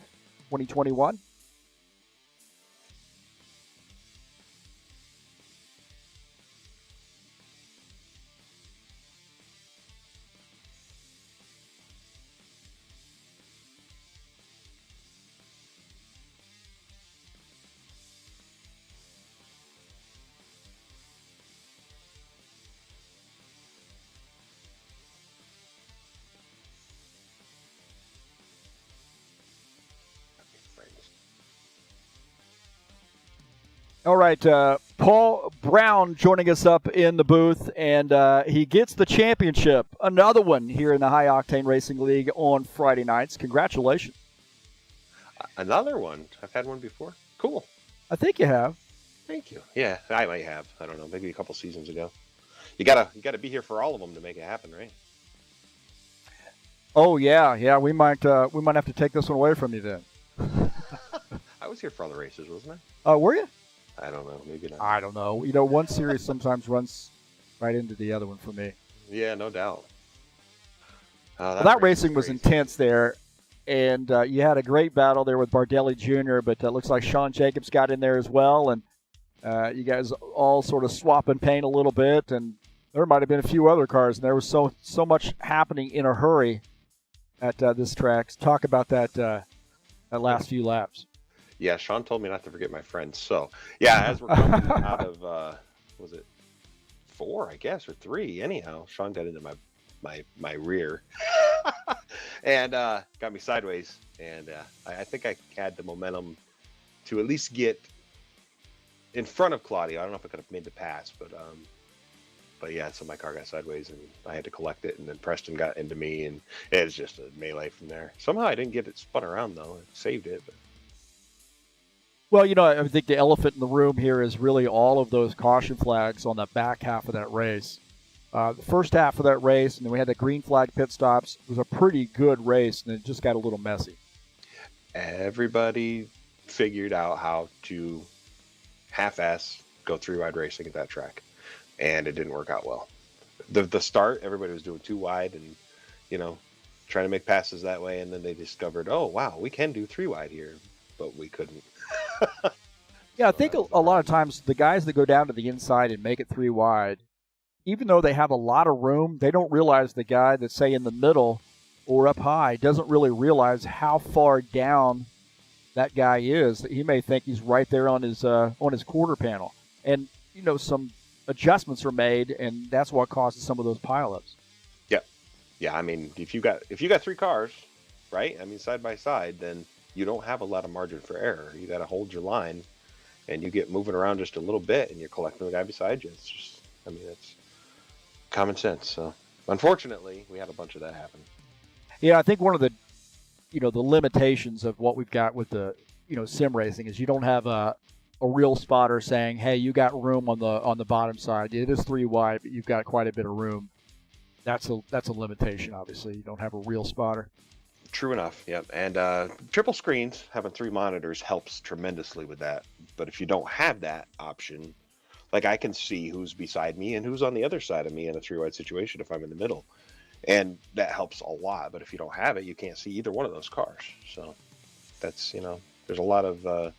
2021. All right, Paul Brown joining us up in the booth, and he gets the championship, another one here in the High Octane Racing League on Friday nights. Congratulations. Another one? I've had one before? Cool. I think you have. Thank you. Yeah, I might have. I don't know, maybe a couple seasons ago. You gotta be here for all of them to make it happen, right? Oh yeah. We might have to take this one away from you then. I was here for all the races, wasn't Were you? I don't know. Maybe not. I don't know. You know, one series sometimes runs right into the other one for me. Yeah, no doubt. That racing was intense there, and you had a great battle there with Bardelli Jr., but it looks like Sean Jacobs got in there as well, and you guys all sort of swapping paint a little bit, and there might have been a few other cars, and there was so much happening in a hurry at this track. Talk about that last few laps. Yeah, Sean told me not to forget my friends. So, yeah, as we're coming out of, was it 4, I guess, or 3? Anyhow, Sean got into my rear and got me sideways. And I think I had the momentum to at least get in front of Claudio. I don't know if I could have made the pass, but yeah, so my car got sideways and I had to collect it, and then Preston got into me, and it was just a melee from there. Somehow I didn't get it spun around though. It saved it. But... Well, I think the elephant in the room here is really all of those caution flags on the back half of that race. The first half of that race, and then we had the green flag pit stops. It was a pretty good race, and it just got a little messy. Everybody figured out how to half-ass go 3-wide racing at that track, and it didn't work out well. The start, everybody was doing 2 wide and, trying to make passes that way, and then they discovered, oh, wow, we can do 3 wide here, but we couldn't. Yeah, I think a lot of times the guys that go down to the inside and make it 3 wide, even though they have a lot of room, they don't realize the guy that's, say, in the middle or up high doesn't really realize how far down that guy is. He may think he's right there on his quarter panel. And, some adjustments are made, and that's what causes some of those pileups. Yeah, I mean, if you got 3 cars, right? I mean, side by side, then you don't have a lot of margin for error. You got to hold your line, and you get moving around just a little bit, and you're collecting the guy beside you. It's just, it's common sense. So, unfortunately, we had a bunch of that happen. Yeah, I think one of the, the limitations of what we've got with the, sim racing is you don't have a real spotter saying, hey, you got room on the bottom side. It is 3 wide, but you've got quite a bit of room. That's a limitation, obviously. You don't have a real spotter. True enough, yep. And triple screens, having 3 monitors helps tremendously with that. But if you don't have that option, like I can see who's beside me and who's on the other side of me in a 3-wide situation if I'm in the middle. And that helps a lot. But if you don't have it, you can't see either one of those cars. So that's, there's a lot of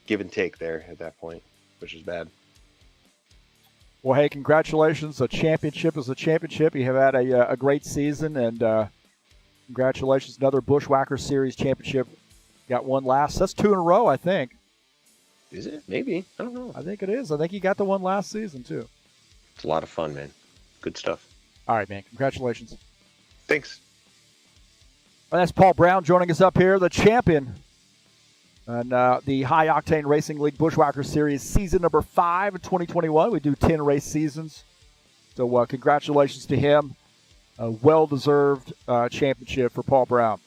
give and take there at that point, which is bad. Well, hey, congratulations. A championship is a championship. You have had a great season, and congratulations. Another Buschwackers Series championship. Got one last. That's 2 in a row, I think. Is it? Maybe. I don't know. I think it is. I think you got the one last season, too. It's a lot of fun, man. Good stuff. All right, man. Congratulations. Thanks. Well, that's Paul Brown joining us up here, the champion. And the High Octane Racing League Buschwackers Series season number 5 in 2021. We do 10 race seasons. So congratulations to him. A well-deserved championship for Paul Brown.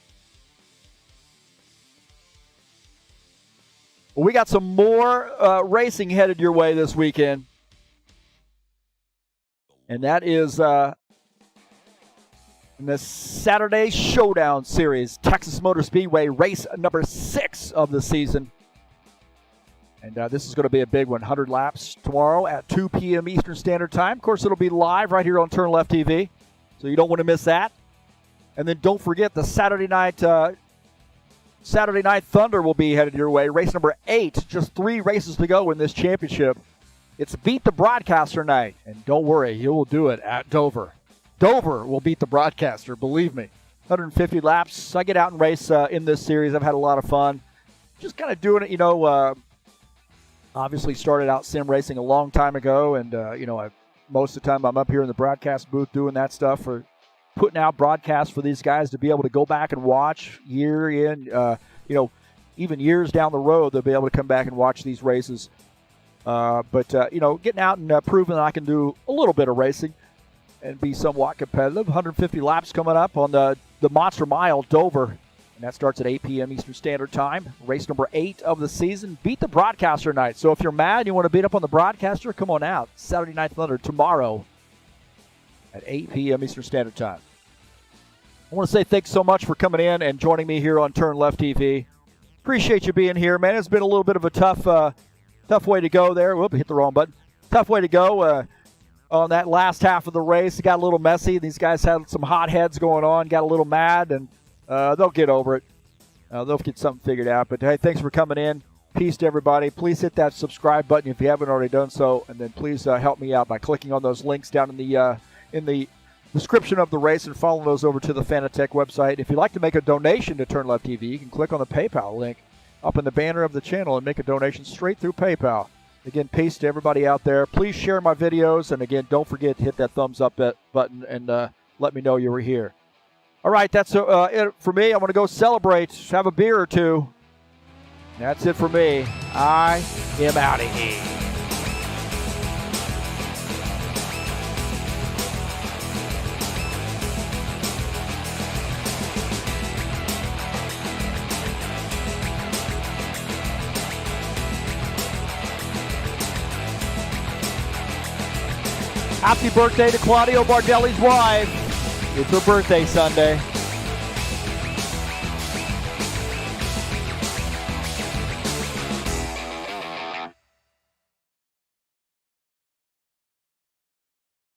Well, we got some more racing headed your way this weekend. And that is in the Saturday Showdown Series, Texas Motor Speedway, race number 6 of the season. And this is going to be a big one. 100 laps tomorrow at 2 p.m. Eastern Standard Time. Of course, it'll be live right here on TurnLeftTV, so you don't want to miss that. And then don't forget the Saturday Night Thunder will be headed your way. Race number 8, just 3 races to go in this championship. It's Beat the Broadcaster night. And don't worry, he will do it at Dover. Dover will beat the broadcaster, believe me. 150 laps. I get out and race in this series. I've had a lot of fun. Just kind of doing it, obviously started out sim racing a long time ago, and, most of the time I'm up here in the broadcast booth doing that stuff, for putting out broadcasts for these guys to be able to go back and watch year in, even years down the road, they'll be able to come back and watch these races. But getting out and proving that I can do a little bit of racing and be somewhat competitive. 150 laps coming up on the Monster Mile, Dover. And that starts at 8 p.m. Eastern Standard Time. Race number 8 of the season. Beat the broadcaster night. So if you're mad and you want to beat up on the broadcaster, come on out. Saturday Night Thunder tomorrow at 8 p.m. Eastern Standard Time. I want to say thanks so much for coming in and joining me here on TurnLeftTV. Appreciate you being here, man. It's been a little bit of a tough way to go there. Whoop, hit the wrong button. Tough way to go on that last half of the race. It got a little messy. These guys had some hot heads going on, got a little mad, and they'll get over it. They'll get something figured out. But, hey, thanks for coming in. Peace to everybody. Please hit that subscribe button if you haven't already done so, and then please help me out by clicking on those links down in the description of the race and follow those over to the Fanatec website. If you'd like to make a donation to TurnLeftTV, you can click on the PayPal link up in the banner of the channel and make a donation straight through PayPal. Again, peace to everybody out there. Please share my videos, and again, don't forget to hit that thumbs up button and let me know you were here. All right, that's it for me. I'm going to go celebrate, have a beer or two. That's it for me. I am out of here. Happy birthday to Claudio Bardelli's wife. It's her birthday Sunday.